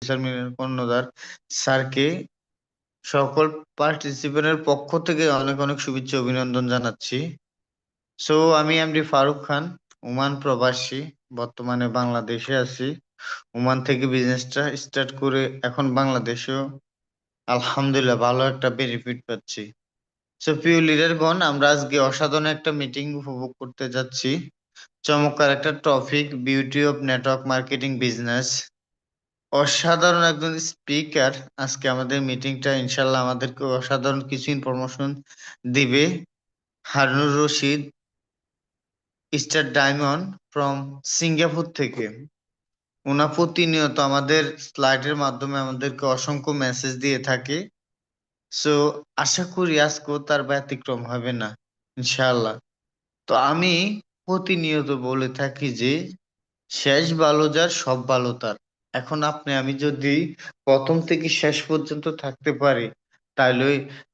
Professor মিলন কর্ণধার স্যারকে সকল পার্টিসিপেন্টের পক্ষ থেকে অনেক অনেক শুভেচ্ছা অভিনন্দন জানাচ্ছি। আমি এমডি ফারুক খান, ওমান প্রবাসী, বর্তমানে বাংলাদেশে আছি। ওমান থেকে বিজনেসটা স্টার্ট করে এখন বাংলাদেশেও আলহামদুলিল্লাহ ভালো একটা বেনিফিট পাচ্ছি। প্রিয় লিডারগণ, আমরা আজকে অসাধারণ একটা মিটিং উপভোগ করতে যাচ্ছি। চমৎকার একটা topic, beauty of network marketing business. অসাধারণ একজন স্পিকার আজকে আমাদের মিটিংটা ইনশাল্লাহ আমাদেরকে অসাধারণ কিছু ইনফরমেশন দিবে। Harunur Rashid, star diamond from Singapore থেকে। ওনা প্রতিনিয়ত আমাদের স্লাইডের মাধ্যমে আমাদেরকে অসংখ্য মেসেজ দিয়ে থাকে। সো আশা করি আজকেও তার ব্যতিক্রম হবে না ইনশাআল্লাহ। তো আমি প্রতিনিয়ত বলে থাকি যে শেষ ভালো যার সব ভালো তার। এখন আপনি আমি যদি প্রথম থেকে শেষ পর্যন্ত থাকতে পারি তাহলে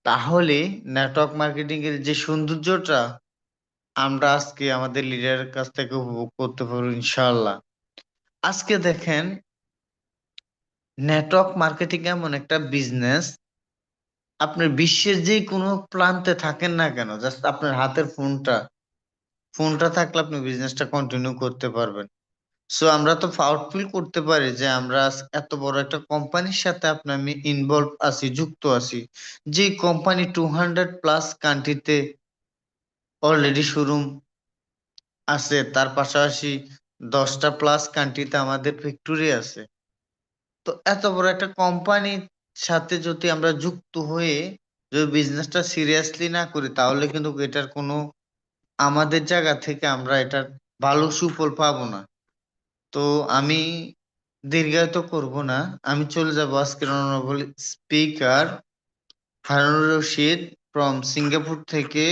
তাহলে নেটওয়ার্ক মার্কেটিং এর যে সৌন্দর্যটা আমরা আজকে আমাদের লিডারের কাছ থেকে উপভোগ করতে পারবো ইনশাআল্লাহ। আজকে দেখেন, নেটওয়ার্ক মার্কেটিং এমন একটা বিজনেস, আপনার বিশ্বের যে কোনো প্রান্তে থাকেন না কেন, জাস্ট আপনার হাতের ফোনটা থাকলে আপনি বিজনেসটা কন্টিনিউ করতে পারবেন। আমরা তো প্রাউড ফিল করতে পারি যে আমরা এত বড় একটা কোম্পানির সাথে আমি ইনভলভ আছি, যুক্ত আছি। যে কোম্পানি 200+ কান্ট্রিতে অলরেডি শোরুম আছে, তার পাশাপাশি 10টা+ কান্ট্রিতে আমাদের ফ্যাক্টরি আছে। তো এত বড় একটা কোম্পানির সাথে যদি আমরা যুক্ত হয়ে যদি বিজনেসটা সিরিয়াসলি না করি তাহলে কিন্তু এটার কোনো, আমাদের জায়গা থেকে আমরা এটার ভালো সুফল পাবো না। তো আমি দীর্ঘায়িত করব না, আমি চলে যাব আজকের honourable speaker Harunur Rashid from Singapore থেকে।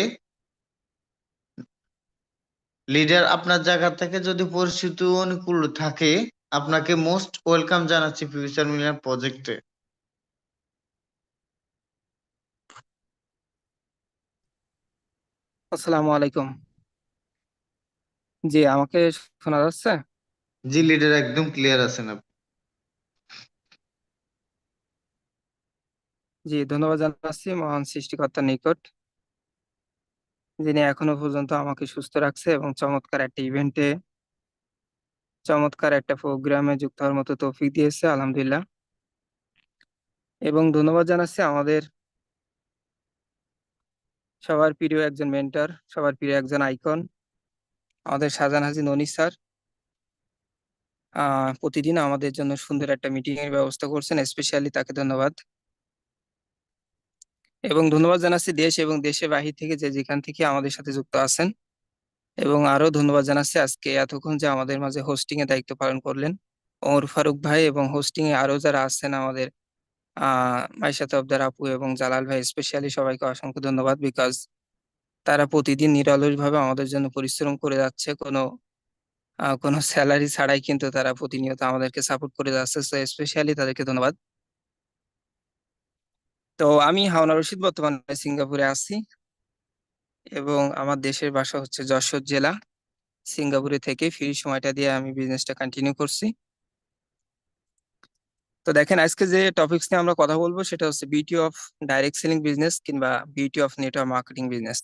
লিডার, আপনার জায়গা থেকে যদি পরিস্থিতি অনুকূল থাকে আপনাকে মোস্ট ওয়েলকাম জানাচ্ছি ফিউচার মিলিয়ন প্রজেক্টে। আসসালামু আলাইকুম। জি, আমাকে শোনা যাচ্ছে? জি লিডার, একদম ক্লিয়ার আছেন আপনি। জি, ধন্যবাদ জানাচ্ছি মহান সৃষ্টিকর্তার নিকট, যিনি এখনো পর্যন্ত আমাকে সুস্থ রাখছে এবং চমৎকার একটা ইভেন্টে, চমৎকার একটা প্রোগ্রামে যুক্ত হওয়ার মতো তৌফিক দিয়েছে, আলহামদুলিল্লাহ। এবং ধন্যবাদ জানাচ্ছি আমাদের সবার প্রিয় একজন মেন্টর, সবার প্রিয় একজন আইকন, আমাদের শাহজাহান হাজী ননী স্যার। প্রতিদিন আমাদের জন্য সুন্দর একটা মিটিং এর ব্যবস্থা করছেন, স্পেশালি তাকে ধন্যবাদ। এবং ধন্যবাদ জানাচ্ছি দেশ এবং দেশের বাহির থেকে যে যেখান থেকে আমাদের সাথে যুক্ত আছেন। এবং আরো ধন্যবাদ জানাচ্ছি আজকে এতক্ষণ যে আমাদের মাঝে হোস্টিং এর দায়িত্ব পালন করলেন ওমর ফারুক ভাই, এবং হোস্টিং এ আরো যারা আছেন আমাদের মাইশা তবদার আপু এবং জালাল ভাই, স্পেশালি সবাইকে অসংখ্য ধন্যবাদ। বিকজ তারা প্রতিদিন নিরলস ভাবে আমাদের জন্য পরিশ্রম করে যাচ্ছে, কোনো স্যালারি ছাড়াই কিন্তু তারা প্রতিনিয়ত আমাদেরকে সাপোর্ট করে যাচ্ছে। স্পেশালি তাদেরকে ধন্যবাদ। তো আমি হাওনা রশিদ, বর্তমানে সিঙ্গাপুরে আছি এবং আমার দেশের বাসা হচ্ছে যশোর জেলা। সিঙ্গাপুরে থেকে ফ্রি সময়টা দিয়ে আমি বিজনেসটা কন্টিনিউ করছি। তো দেখেন, আজকে যে টপিকস নিয়ে আমরা কথা বলবো সেটা হচ্ছে beauty of direct selling business কিংবা beauty of network marketing business.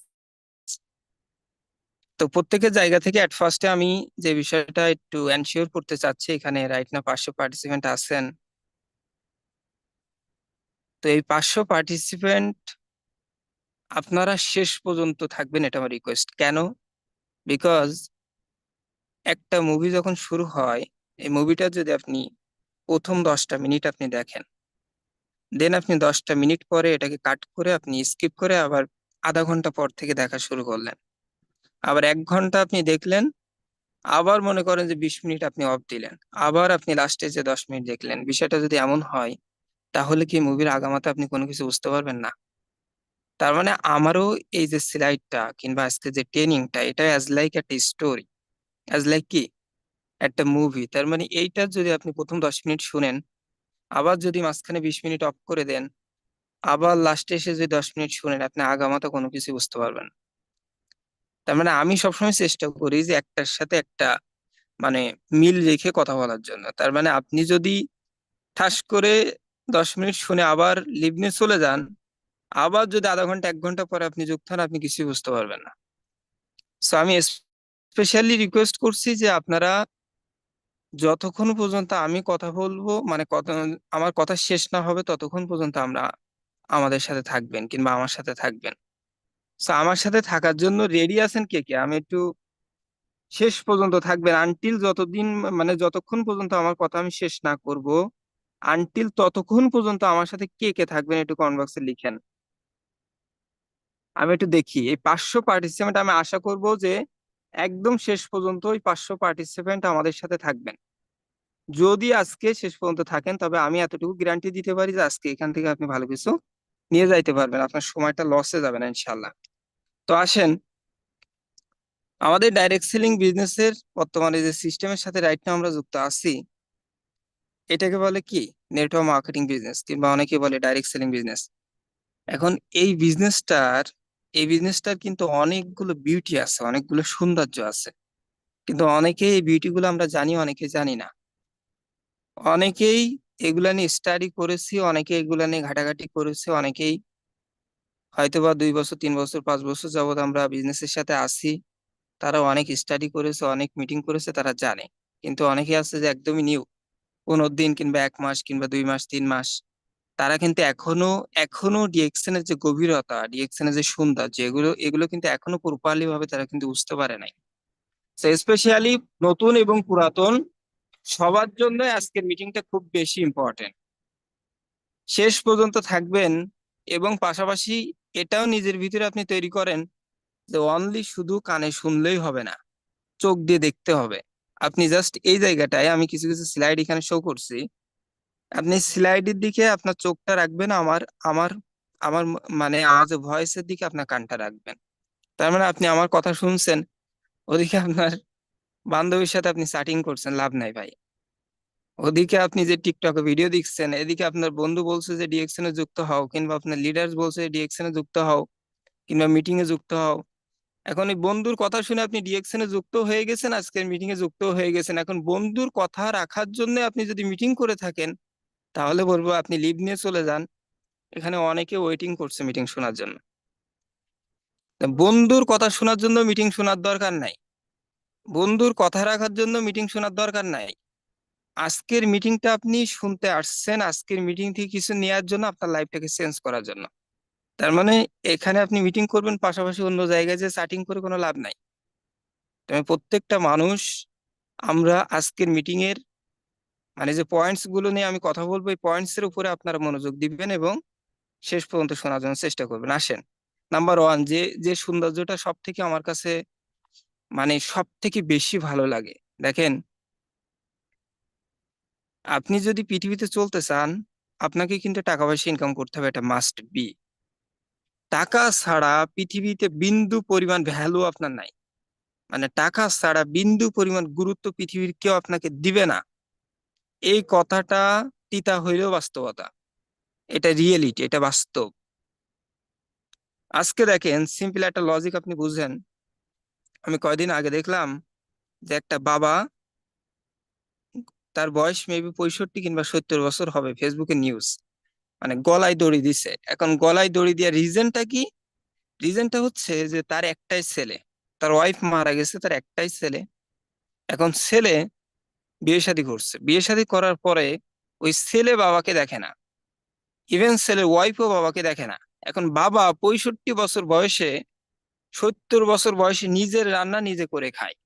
তো প্রত্যেকের জায়গা থেকে এট ফার্স্টে আমি যে বিষয়টা একটু এনশিওর করতে চাচ্ছি, এখানে রাইট না 500 পার্টিসিপেন্ট আছেন। তো এই 500 পার্টিসিপেন্ট আপনারা শেষ পর্যন্ত থাকবেন, এটা আমার রিকোয়েস্ট। কেন? বিকজ একটা মুভি যখন শুরু হয়, এই মুভিটা যদি আপনি প্রথম 10টা মিনিট আপনি দেখেন, দেন আপনি 10টা মিনিট পরে এটাকে কাট করে আপনি স্কিপ করে আবার আধা ঘন্টা পর থেকে দেখা শুরু করলেন, আবার 1 ঘন্টা আপনি দেখলেন, আবার মনে করেন যে 20 মিনিট আপনি অফ দিলেন, আবার আপনি লাস্টে যে 10 মিনিট দেখলেন, বিষয়টা যদি এমন হয় তাহলে কি মুভির আগামাতে আপনি কোনো কিছু বুঝতে পারবেন না। তার মানে আমারও এই যে স্লাইডটা কিংবা আজকে যে ট্রেনিংটা, এটা অ্যাজ লাইক একটা স্টোরি, অ্যাজ লাইক কি একটা মুভি। তার মানে এইটা যদি আপনি প্রথম 10 মিনিট শুনেন, আবার যদি মাঝখানে 20 মিনিট অফ করে দেন, আবার লাস্টে এসে যদি 10 মিনিট শুনেন, আপনি আগামাতা কোনো কিছু বুঝতে পারবেন না। তার মানে আমি সবসময় চেষ্টা করি যে একটার সাথে একটা মানে মিল রেখে কথা বলার জন্য। তার মানে আপনি যদি ঠাস করে 10 মিনিট শুনে আবার লিভ নিয়ে চলে যান, আবার যদি আধা ঘন্টা 1 ঘন্টা পরে আপনি যুক্ত হন, আপনি কিছুই বুঝতে পারবেন না। সো আমি স্পেশালি রিকোয়েস্ট করছি যে আপনারা যতক্ষণ পর্যন্ত আমি কথা বলবো, মানে কথা, আমার কথা শেষ না হবে, ততক্ষণ পর্যন্ত আমরা আমাদের সাথে থাকবেন কিংবা আমার সাথে থাকবেন। সো আমার সাথে থাকার জন্য রেডি আছেন কে কে? আমি একটু শেষ পর্যন্ত থাকবেন আনটিল যতদিন, মানে যতক্ষণ পর্যন্ত আমার কথা আমি শেষ না করব, আনটিল ততক্ষণ পর্যন্ত আমার সাথে কে কে থাকবেন একটু কমেন্ট বক্সে লিখেন। আমি একটু দেখি এই 500 পার্টিসিপেন্ট, আমি আশা করব যে একদম শেষ পর্যন্ত ওই 500 পার্টিসিপেন্ট আমাদের সাথে থাকবেন। যদি আজকে শেষ পর্যন্ত থাকেন, তবে আমি এতটুকু গ্যারান্টি দিতে পারি যে আজকে এখান থেকে আপনি ভালো কিছু নিয়ে যাইতে পারবেন, আপনার সময়টা লসে যাবে না ইনশাল্লাহ। তো আসেন, আমাদের ডাইরেক্ট সেলিং বিজনেসের বর্তমানে যে সিস্টেমের সাথে রাইট নাও আমরা যুক্ত আছি, এটাকে বলে কি নেটওয়ার্ক মার্কেটিং বিজনেস, কিংবা অনেকে বলে ডাইরেক্ট সেলিং বিজনেস। এখন এই বিজনেসটার এই বিজনেসটার কিন্তু অনেকগুলো বিউটি আছে, অনেকগুলো সৌন্দর্য আছে, কিন্তু অনেকে এই বিউটি গুলো আমরা জানি, অনেকে জানি না। অনেকেই এগুলা নিয়ে স্টাডি করেছি, অনেকে এগুলা নিয়ে ঘাটাঘাটি করেছে, অনেকেই হয়তোবা 2 বছর 3 বছর 5 বছর যাবত আমরা বিজনেসের সাথে আছি, তারা অনেক স্টাডি করেছে, অনেক মিটিং করেছে, তারা জানে। কিন্তু অনেকে আছে যে একদমই নিউ, 15 দিন কিংবা 1 মাস কিংবা 2 মাস 3 মাস, তারা কিন্তু এখনো এখনো ডিএক্সএন এর যে গভীরতা, ডিএক্সএন এর যে সৌন্দর্য, এগুলো এগুলো কিন্তু এখনো প্রপারলি ভাবে তারা কিন্তু বুঝতে পারে নাই। স্পেশালি নতুন এবং পুরাতন সবার জন্য আজকের মিটিংটা খুব বেশি ইম্পর্টেন্ট। শেষ পর্যন্ত থাকবেন, এবং পাশাপাশি এটাও নিজের ভিতরে আপনি তৈরি করেন যে অনলি শুধু কানে শুনলেই হবে না, চোখ দিয়ে দেখতে হবে। আপনি জাস্ট এই জায়গাটায় আমি কিছু কিছু স্লাইড এখানে শো করছি, আপনি স্লাইডের দিকে আপনার চোখটা রাখবেন, আমার আমার আমার মানে আমার যে ভয়েসের দিকে আপনার কানটা রাখবেন। তার মানে আপনি আমার কথা শুনছেন, ওদিকে আপনার বান্ধবীর সাথে আপনি চ্যাটিং করছেন, লাভ নাই ভাই। ওদিকে আপনি যে টিকটকে ভিডিও দেখছেন, এদিকে আপনার বন্ধু বলছে যে ডিএকশন এ যুক্ত হও, কিংবা আপনার লিডার বলছে ডিএকশন এ যুক্ত হও, কিংবা মিটিং এ যুক্ত হও। এখন এই বন্ধুর কথা শুনে আপনি ডিএকশন এ যুক্ত হয়ে গেছেন, আজকের মিটিং এ যুক্ত হয়ে গেছেন। এখন বন্ধুর কথা রাখার জন্য আপনি যদি মিটিং করে থাকেন, তাহলে বলবো আপনি লিভ নিয়ে চলে যান। এখানে অনেকে ওয়েটিং করছে মিটিং শোনার জন্য। তা বন্ধুর কথা শোনার জন্য মিটিং শোনার দরকার নাই, বন্ধুর কথা রাখার জন্য মিটিং শোনার দরকার নাই। আজকের মিটিংটা আপনি শুনতে আসছেন, আজকের মিটিং থেকে কিছু নেওয়ার জন্য, আপনার লাইফটাকে চেঞ্জ করার জন্য। তার মানে এখানে আপনি মিটিং করবেন, পাশাপাশি অন্য জায়গায় যে চ্যাটিং করে কোনো লাভ নাই। তবে প্রত্যেকটা মানুষ, আমরা আজকের মিটিং এর মানে যে পয়েন্টস গুলো নিয়ে আমি কথা বলবো, এই পয়েন্টস এর উপরে আপনারা মনোযোগ দিবেন এবং শেষ পর্যন্ত শোনার জন্য চেষ্টা করবেন। আসেন, নাম্বার ওয়ান, যে যে সৌন্দর্যটা সব থেকে আমার কাছে মানে সব থেকে বেশি ভালো লাগে, দেখেন, আপনি যদি পৃথিবীতে চলতে চান, আপনাকে কিন্তু টাকা পয়সা ইনকাম করতে হবে, এটা মাস্ট বি। টাকা ছাড়া পৃথিবীতে বিন্দু পরিমাণ ভ্যালু আপনার নাই, মানে টাকা ছাড়া বিন্দু পরিমাণ গুরুত্ব পৃথিবীর কেউ আপনাকে দিবে না। এই কথাটা তিতা হইলেও বাস্তবতা, এটা রিয়েলিটি, এটা বাস্তব। আজকে দেখেন, সিম্পল একটা লজিক আপনি বুঝেন। আমি কয়দিন আগে দেখলাম যে একটা বাবা, তার বয়স মেবি 65 কিংবা 70 বছর হবে, ফেসবুকে নিউজ, মানে গলায় দড়ি দিছে। এখন গলায় দড়ি দেওয়ার রিজনটা কি? রিজনটা হচ্ছে যে তার একটাই ছেলে, তার ওয়াইফ মারা গেছে, তার একটাই ছেলে। এখন ছেলে বিয়ে শাদী করছে, বিয়ে শাদী করার পরে ওই ছেলে বাবাকে দেখে না, ইভেন ছেলের ওয়াইফও বাবাকে দেখে না। এখন বাবা 65 বছর বয়সে, 70 বছর বয়সে নিজের রান্না নিজে করে খায়।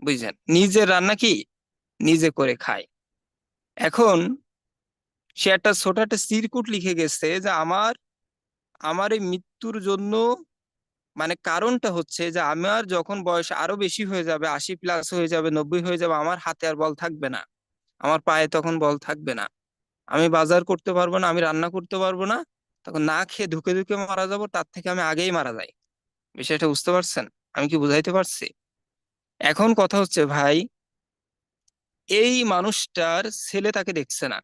বুঝছেন, নিজের রান্না কি নিজে করে খায়। এখন সে একটা ছোট একটা চিরকুট লিখে গেছে যে আমার আমার এই মৃত্যুর জন্য, মানে কারণটা হচ্ছে যে আমার যখন বয়স আরো বেশি হয়ে যাবে, 80+ হয়ে যাবে, 90 হয়ে যাবে, আমার হাতে আর বল থাকবে না, আমার পায়ে তখন বল থাকবে না, আমি বাজার করতে পারবো না, আমি রান্না করতে পারবো না, তখন না খেয়ে ধুকে ধুকে মারা যাবো, তার থেকে আমি আগেই মারা যাই। বিষয়টা বুঝতে পারছেন? আমি কি বুঝাইতে পারছি? এখন কথা হচ্ছে ভাই, এই মানুষটার ছেলে তাকে দেখছে না,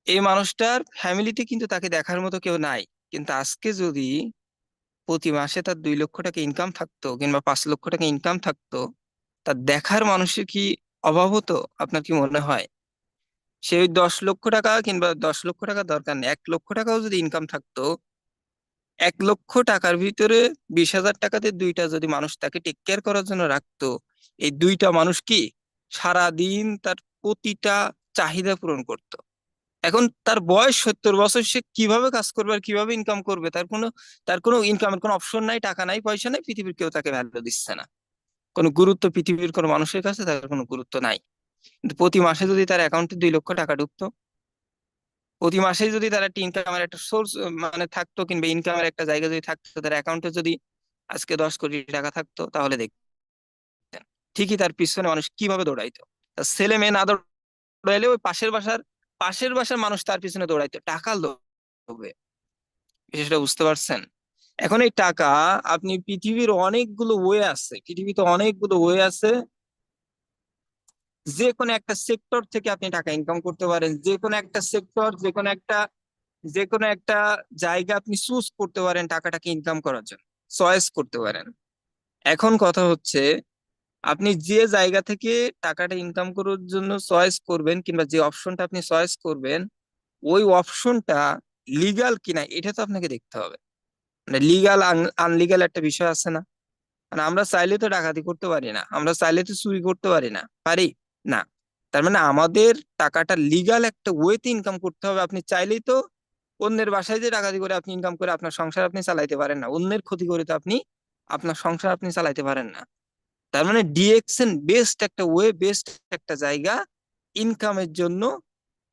এই মানুষটার ফ্যামিলিতে কিন্তু তাকে দেখার মতো কেউ নাই। কিন্তু আজকে যদি প্রতি মাসে তার 2 লক্ষ টাকা ইনকাম থাকতো কিংবা 5 লক্ষ টাকা ইনকাম থাকতো, তার দেখার মানুষের কি অভাব হতো? আপনার কি মনে হয় সেই 10 লক্ষ টাকা, কিংবা 10 লক্ষ টাকা দরকার নেই, 1 লক্ষ টাকাও যদি ইনকাম থাকতো, 1 লক্ষ টাকার ভিতরে 20,000 টাকাতে দুইটা যদি মানুষ তাকে টেক কেয়ার করার জন্য রাখতো, এই দুইটা মানুষ কি সারা দিন তার প্রতিটা চাহিদা পূরণ করতো। এখন তার বয়স 70 বছর, সে কিভাবে কাজ করবে আর কিভাবে ইনকাম করবে? তার কোনো ইনকামের কোনো অপশন নাই, টাকা নাই, পয়সা নাই, পৃথিবীর কেউ তাকে ভ্যালু দিচ্ছে না, কোনো গুরুত্ব পৃথিবীর কোনো মানুষের কাছে তার কোনো গুরুত্ব নাই। কিন্তু প্রতি মাসে যদি তার অ্যাকাউন্টে 2 লক্ষ টাকা ঢুকতো, প্রতি মাসে যদি তার একটা ইনকামের একটা সোর্স মানে থাকতো, কিংবা ইনকামের একটা জায়গা যদি থাকতো, তার অ্যাকাউন্টে যদি আজকে 10 কোটি টাকা থাকতো, তাহলে দেখতেন ঠিকই তার পিছনে মানুষ কিভাবে দৌড়াইতো। তার ছেলে মেয়ে না দৌড়াইলে ওই পাশের বাসার মানুষ তার পিছনে দৌড়াইতো টাকার লোভে। বিষয়টা বুঝতে পারছেন? এখন এই টাকা, আপনি পৃথিবীতে অনেকগুলো ওয়ে আছে, যে কোনো একটা সেক্টর থেকে আপনি টাকা ইনকাম করতে পারেন, যে কোনো একটা সেক্টর, যে কোনো একটা জায়গা আপনি চুজ করতে পারেন টাকাটাকে ইনকাম করার জন্য, চয়েস করতে পারেন। এখন কথা হচ্ছে, আপনি যে জায়গা থেকে টাকাটা ইনকাম করার জন্য চয়েস করবেন, কিংবা যে অপশনটা আপনি চয়েস করবেন, ওই অপশনটা লিগাল কিনা এটা তো আপনাকে দেখতে হবে। মানে লিগাল আনলিগাল একটা বিষয় আছে না? মানে আমরা চাইলে তো ডাকাতি করতে পারি না, আমরা চাইলে তো চুরি করতে পারি না, পারি না। তার মানে আমাদের টাকাটা লিগাল একটা ওয়েতে ইনকাম করতে হবে। আপনি চাইলেই তো অন্যের বাসায় যে ডাকাতি করে আপনি ইনকাম করে আপনার সংসার আপনি চালাইতে পারেন না, অন্যের ক্ষতি করে তো আপনি আপনার সংসার আপনি চালাইতে পারেন না। তার মানে ডিএক্সএন বেস্ট একটা ওয়ে, বেস্ট একটা জায়গা ইনকামের জন্য,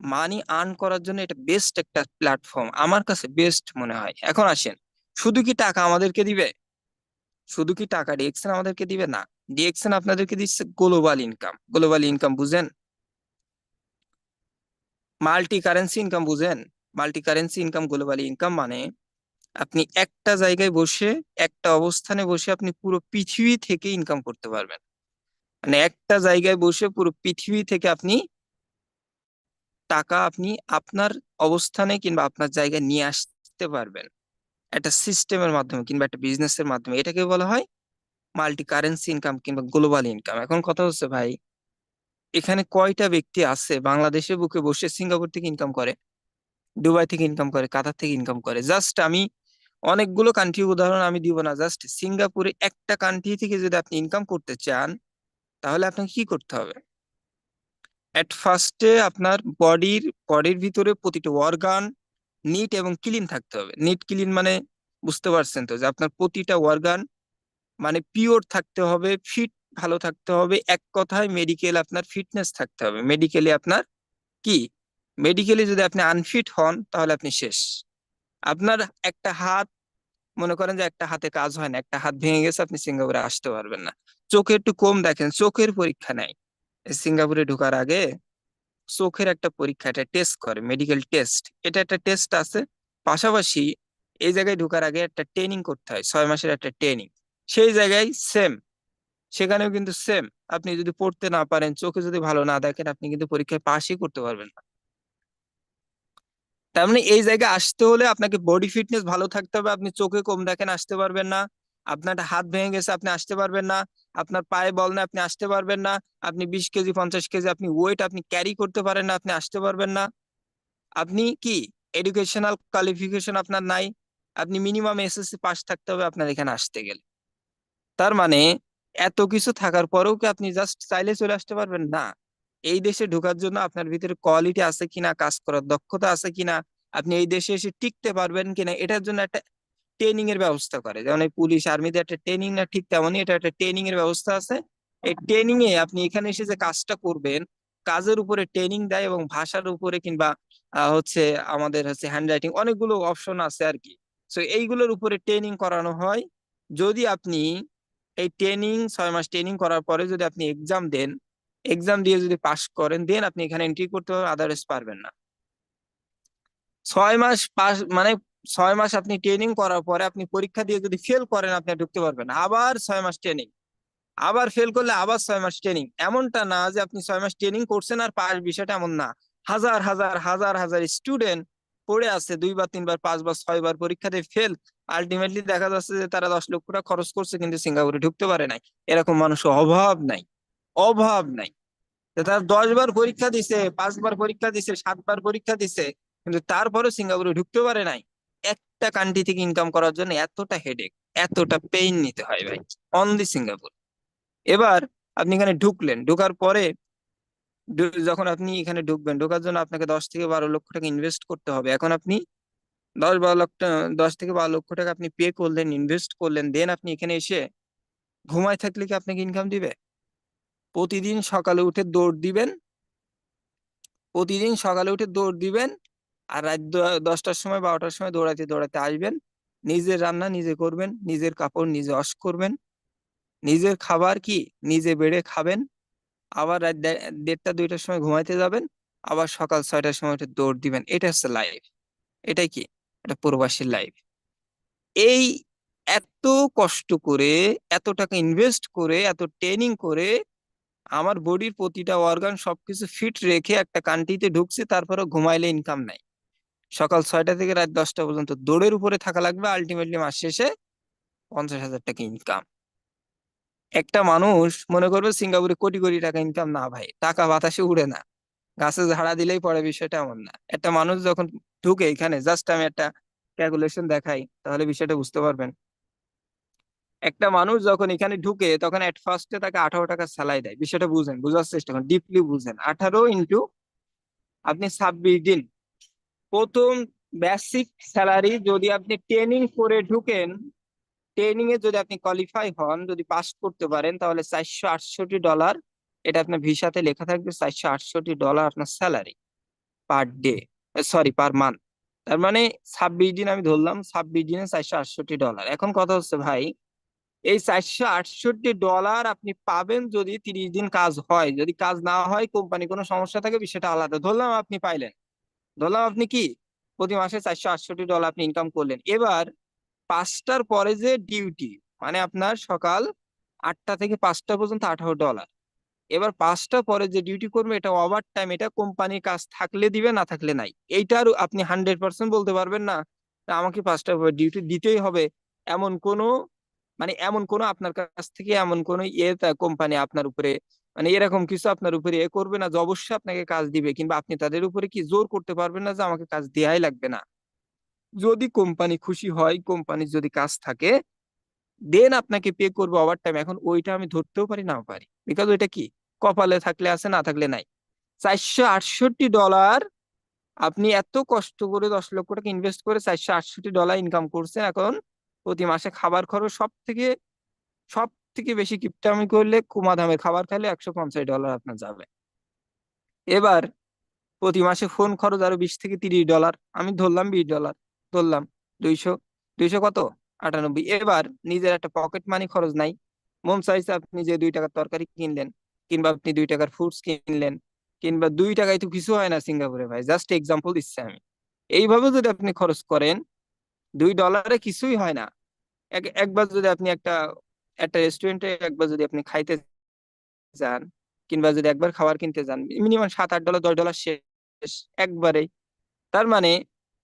মানি আর্ন করার জন্য। এটা বেস্ট একটা প্ল্যাটফর্ম, আমার কাছে বেস্ট মনে হয়। এখন আসেন, শুধু কি টাকা আমাদেরকে দিবে? শুধু কি টাকা ডিএক্সএন আমাদেরকে দিবে? না, ডিএক্সএন আপনাদেরকে দিচ্ছে গ্লোবাল ইনকাম। গ্লোবাল ইনকাম বুঝেন? মাল্টি কারেন্সি ইনকাম বুঝেন? Multi currency income, global income মানে আপনি একটা জায়গায় বসে, একটা অবস্থানে বসে আপনি পুরো পৃথিবী থেকে ইনকাম করতে পারবেন। মানে একটা জায়গায় বসে পুরো পৃথিবী থেকে আপনি টাকা আপনি আপনার অবস্থানে কিংবা আপনার জায়গায় নিয়ে আসতে পারবেন, একটা সিস্টেমের মাধ্যমে কিংবা একটা বিজনেসের মাধ্যমে। এটাকে বলা হয় মাল্টি কারেন্সি ইনকাম কিংবা গ্লোবাল ইনকাম। এখন কথা হচ্ছে ভাই, এখানে কয়টা ব্যক্তি আছে বাংলাদেশের বুকে বসে সিঙ্গাপুর থেকে ইনকাম করে, দুবাই থেকে ইনকাম করে, কাতার থেকে ইনকাম করে? জাস্ট আমি অনেকগুলো কান্ট্রি উদাহরণ আমি দিব না, জাস্ট সিঙ্গাপুরে একটা কান্ট্রি থেকে যদি আপনি ইনকাম করতে চান, তাহলে আপনাকে কি করতে হবে? এট ফার্স্টে আপনার বডির ভিতরে প্রতিটা অর্গান নিট এবং ক্লিন থাকতে হবে। নিট ক্লিন মানে বুঝতে পারছেন তো, যে আপনার প্রতিটা অর্গান মানে পিওর থাকতে হবে, ফিট ভালো থাকতে হবে। এক কথায় মেডিকেল আপনার ফিটনেস থাকতে হবে। মেডিকেলি আপনার কি, মেডিকেলি যদি আপনি আনফিট হন, তাহলে আপনি শেষ। আপনার একটা হাত, মনে করেন যে একটা হাতে কাজ হয় না, একটা হাত ভেঙে গেছে, আপনি সিঙ্গাপুরে আসতে পারবেন না। চোখে একটু কম দেখেন, চোখের পরীক্ষা নাই। সিঙ্গাপুরে ঢোকার আগে চোখের একটা পরীক্ষা, এটা টেস্ট করে, মেডিকেল টেস্ট, এটা একটা টেস্ট আছে। পাশাপাশি এই জায়গায় ঢোকার আগে একটা ট্রেনিং করতে হয়, 6 মাসের একটা ট্রেনিং। সেই জায়গায় সেম, সেখানেও কিন্তু সেম। আপনি যদি পড়তে না পারেন, চোখে যদি ভালো না দেখেন, আপনি কিন্তু পরীক্ষায় পাসই করতে পারবেন না। তার মানে এই জায়গায় আসতে হলে আপনাকে বডি ফিটনেস ভালো থাকতে হবে। আপনি চোখে কম দেখেন, আসতে পারবেন না। আপনার একটা হাত ভেঙে গেছে, আপনি আসতে পারবেন না। আপনার পায়ে বল না, আপনি আসতে পারবেন না। আপনি 20 কেজি 50 কেজি আপনি ওয়েট আপনি ক্যারি করতে পারেন না, আপনি আসতে পারবেন না। আপনি কি, এডুকেশনাল কোয়ালিফিকেশন আপনার নাই, আপনি মিনিমাম এসএসসি পাস থাকতে হবে আপনার এখানে আসতে গেলে। তার মানে এত কিছু থাকার পরেও কি আপনি জাস্ট চাইলে চলে আসতে পারবেন? না। এই দেশে ঢোকার জন্য আপনার ভিতরে কোয়ালিটি আছে কিনা, কাজ করার দক্ষতা আছে কিনা, আপনি এই দেশে এসে টিকতে পারবেন কিনা, এটার জন্য একটা ট্রেনিং এর ব্যবস্থা করে। যেমন এই পুলিশ আর্মিতে একটা ট্রেনিং না, ঠিক তেমনই এটা একটা ট্রেনিং এর ব্যবস্থা আছে। এই ট্রেনিং এ আপনি এখানে এসে যে কাজটা করবেন, কাজের উপরে ট্রেনিং দেয়, এবং ভাষার উপরে কিংবা হচ্ছে আমাদের হচ্ছে হ্যান্ড রাইটিং, অনেকগুলো অপশন আছে আর কি। তো এইগুলোর উপরে ট্রেনিং করানো হয়। যদি আপনি এই 6 মাস ট্রেনিং করার পরে যদি আপনি এক্সাম দেন, এক্সাম দিয়ে যদি পাশ করেন, দেন আপনি এখানে এন্ট্রি করতে পারবেন, আদারওয়াইজ পারবেন না। 6 মাস পাস মানে 6 মাস আপনি ট্রেনিং করার পরে আপনি পরীক্ষা দিয়ে যদি ফেল করেন, আপনি আর ঢুকতে পারবেন না। আবার 6 মাস ট্রেনিং, আবার ফেল করলে আবার 6 মাস ট্রেনিং। এমনটা না যে আপনি 6 মাস ট্রেনিং করছেন আর পাস, বিষয়টা এমন না। হাজার হাজার হাজার হাজার স্টুডেন্ট পড়ে আছে, 2 বার 3 বার 5 বার 6 বার পরীক্ষা দিয়ে ফেল। আলটিমেটলি দেখা যাচ্ছে যে তারা 10 লক্ষ টাকা খরচ করছে কিন্তু সিঙ্গাপুরে ঢুকতে পারে নাই। এরকম মানুষ অভাব নাই, অভাব নাই। যে তারা 10 বার পরীক্ষা দিছে, 5 বার পরীক্ষা দিছে, 7 বার পরীক্ষা দিছে, কিন্তু তারপরে সিঙ্গাপুরে ঢুকতে পারে নাই। একটা কান্ট্রি থেকে ইনকাম করার জন্য এতটা হেডেক, এতটা পেইন নিতে হয় ভাই, অনলি সিঙ্গাপুর। এবার আপনি এখানে ঢুকলেন, ঢোকার পরে যখন আপনি এখানে ঢুকবেন, ঢোকার জন্য আপনাকে 10 থেকে 12 লক্ষ টাকা ইনভেস্ট করতে হবে। এখন আপনি 10-12 লক্ষ টাকা, 10 থেকে 12 লক্ষ টাকা আপনি পে করলেন, ইনভেস্ট করলেন, দেন আপনি এখানে এসে ঘুমায় থাকলে কি আপনাকে ইনকাম দিবে? প্রতিদিন সকালে উঠে দৌড় দিবেন, প্রতিদিন সকালে উঠে দৌড় দিবেন, আর রাত 10টার সময় 12টার সময় দৌড়াতে দৌড়াতে আসবেন। নিজের রান্না নিজে করবেন, নিজের কাপড় নিজে ওয়াশ করবেন, নিজের খাবার কি নিজে বেড়ে খাবেন, আবার রাত 1:30-2টার সময় ঘুমাইতে যাবেন, আবার সকাল 6টার সময় উঠে দৌড় দিবেন। এটা হচ্ছে লাইফ। এটাই কি? এটা প্রবাসীর লাইফ। এই এত কষ্ট করে, এত টাকা ইনভেস্ট করে, এত ট্রেনিং করে, আমার বডির প্রতিটা অর্গান সবকিছু ফিট রেখে একটা কান্ট্রিতে ঢুকছে, তারপরে ঘুমাইলে ইনকাম নাই। সকাল 6টা থেকে রাত 10টা পর্যন্ত দৌড়ের উপরে থাকা লাগবে, আলটিমেটলি মাস শেষে 50,000 টাকা ইনকাম। একটা মানুষ মনে করবে সিঙ্গাপুরে কোটি কোটি টাকা ইনকাম, না ভাই, টাকা বাতাসে উড়ে না, গাছে ঝাড়া দিলেই পড়ে, বিষয়টা এমন না। একটা মানুষ যখন ঢুকে এখানে, জাস্ট আমি একটা ক্যালকুলেশন দেখাই তাহলে বিষয়টা বুঝতে পারবেন। একটা মানুষ যখন এখানে ঢুকে তখন এট ফার্স্টে তাকে 18 টাকা স্যালারি দেয়। বিষয়টা বুঝেন, বুঝার চেষ্টা করেন, ডিপলি বুঝেন। 18 ইন্টু আপনি 26 দিন, প্রথম বেসিক স্যালারি যদি আপনি ট্রেনিং করে ঢুকেন, ট্রেনিং এ যদি আপনি কোয়ালিফাই হন, যদি পাস করতে পারেন, তাহলে $468, এটা আপনার ভিসাতে লেখা থাকবে, $468 আপনার salary per day, sorry per month. তার মানে 26 দিন আমি ধরলাম, 26 দিনে $468। এখন কথা হচ্ছে ভাই, এই $468 আপনি পাবেন যদি 30 দিন কাজ হয়। যদি কাজ না হয়, কোম্পানি কোনো সমস্যা থাকে, বিষয়টা আলাদা। ধরলাম আপনি পাইলেন, ধরলাম আপনি কি প্রতি মাসে $468 আপনি ইনকাম করলেন। এবার 5টার পরে যে ডিউটি, মানে আপনার সকাল 8টা থেকে 5টা পর্যন্ত $18। এবার 5টা পরে যে ডিউটি করবে, এটা ওভার টাইম, এটা কোম্পানির কাজ থাকলে দিবে, না থাকলে নাই। এইটার আপনি 100% বলতে পারবেন না যে আমাকে 5টা ডিউটি দিতেই হবে। এমন কোনো, মানে এমন কোনো আপনার কাছ থেকে এমন কোনো কোম্পানি আপনার উপরে, মানে এরকম কিছু আপনার উপরে করবে না যে অবশ্যই আপনাকে কাজ দিবে, কিংবা আপনি তাদের উপরে কি জোর করতে পারবেন না যে আমাকে কাজ দেয়াই লাগবে না। যদি কোম্পানি খুশি হয়, কোম্পানির যদি কাজ থাকে, দেন আপনাকে পে করবে ওভার টাইম। এখন ওইটা আমি ধরতেও পারি, নাও পারি, বিকজ ওইটা কি কপালে থাকলে আছে, না থাকলে নাই। $468, আপনি এত কষ্ট করে 10 লক্ষ টাকা ইনভেস্ট করে $468 ইনকাম করছেন। এখন প্রতি মাসে খাবার খরচ সব থেকে বেশি কিপটামি করলে, কুমা দামের খাবার খাইলে $150 আপনার যাবে। এবার প্রতি মাসে ফোন খরচ আরো $20 থেকে $30, আমি ধরলাম $20, ধরলাম 200, 200 কত, 98। এবার নিজের একটা পকেট মানি খরচ নাই। মন চাইছে আপনি যে 2 টাকার তরকারি কিনলেন, কিংবা আপনি 2 টাকার ফুডস কিনলেন, কিংবা 2 টাকায় তো কিছু হয় না সিঙ্গাপুরে ভাই, জাস্ট এক্সাম্পল দিচ্ছি আমি। এইভাবে যদি আপনি খরচ করেন, $2 কিছুই হয় না। একবার যদি আপনি একটা একটা রেস্টুরেন্টে একবার যদি আপনি খাইতে যান, কিংবা যদি একবার খাবার কিনতে যান, মিনিমাম $7-8, $10 শেষ একবারেই। তার মানে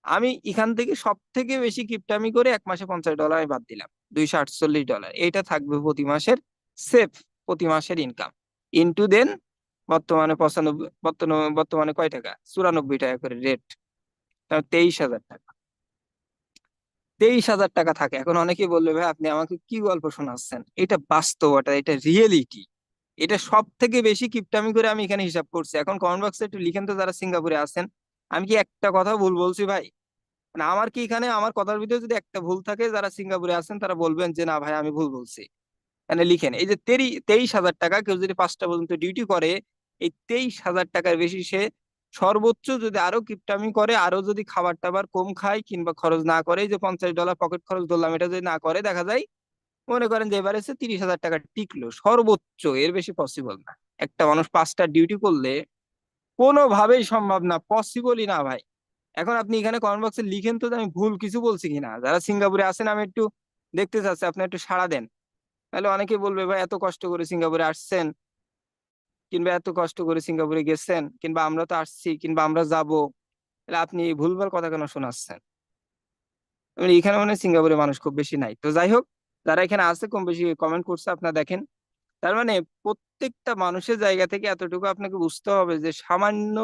আমি এখান থেকে সব থেকে বেশি কিপটামি করে এক মাসে $50 আমি বাদ দিলাম, $248। এইটা থাকবে প্রতি মাসের সেফ, প্রতি মাসের ইনকাম। ইনটু দেন বর্তমানে 95, বর্তমানে কয় টাকা, $94 করে রেট, 23,000 টাকা। 23,000 টাকা থাকে। এখন অনেকেই বলবে ভাই আপনি আমাকে কি গল্প শোনাচ্ছেন, এটা বাস্তবতা, এটা রিয়েলিটি। এটা সব থেকে বেশি কিপটামি করে আমি এখানে হিসাব করছি। এখন কমেন্ট বক্সে একটু লিখেন তো যারা সিঙ্গাপুরে আছেন, আমি কি একটা কথা ভুল বলছি ভাই? মানে আমার কি এখানে আমার কথার ভিতরে যদি একটা ভুল থাকে, যারা সিঙ্গাপুরে আছেন তারা বলবেন যে না ভাই আমি ভুল বলছি। মানে লিখেন, এই যে 23,000 টাকা, কেউ যদি 5টা পর্যন্ত ডিউটি করে, এই 23,000 টাকার বেশি সে সর্বোচ্চ যদি আরো কিপটামি করে, আরো যদি খাবার টাবার কম খায় কিংবা খরচ না করে, এই যে $50 পকেট খরচ ধরলাম, এটা যদি না করে, দেখা যায় মনে করেন যে এবারে সে 30,000 টাকা টিকলো সর্বোচ্চ, এর বেশি পসিবল না। একটা মানুষ 5টা ডিউটি করলে কোনোভাবেই সম্ভব না, পসিবলই না ভাই। এখন আপনি এখানে কমেন্ট বক্সে লিখেন তো যে আমি ভুল কিছু বলছি কিনা, যারা সিঙ্গাপুরে আছেন আমি একটু দেখতে চাচ্ছি, আপনি একটু সাড়া দেন। তাহলে অনেকে বলবে ভাই এত কষ্ট করে সিঙ্গাপুরে আসছেন, কিংবা এত কষ্ট করে সিঙ্গাপুরে গেছেন, কিংবা আমরা তো আসছি, কিংবা আমরা যাব, তাহলে আপনি ভুলভাল কথা কেন শোনাচ্ছেন? মানে এখানে মানে সিঙ্গাপুরে মানুষ খুব বেশি নাই। তো যাই হোক, যারা এখানে আছে কম বেশি কমেন্ট করছে আপনারা দেখেন। তার মানে প্রত্যেকটা মানুষের জায়গা থেকে এতটুকু আপনাকে বুঝতে হবে যে সামান্য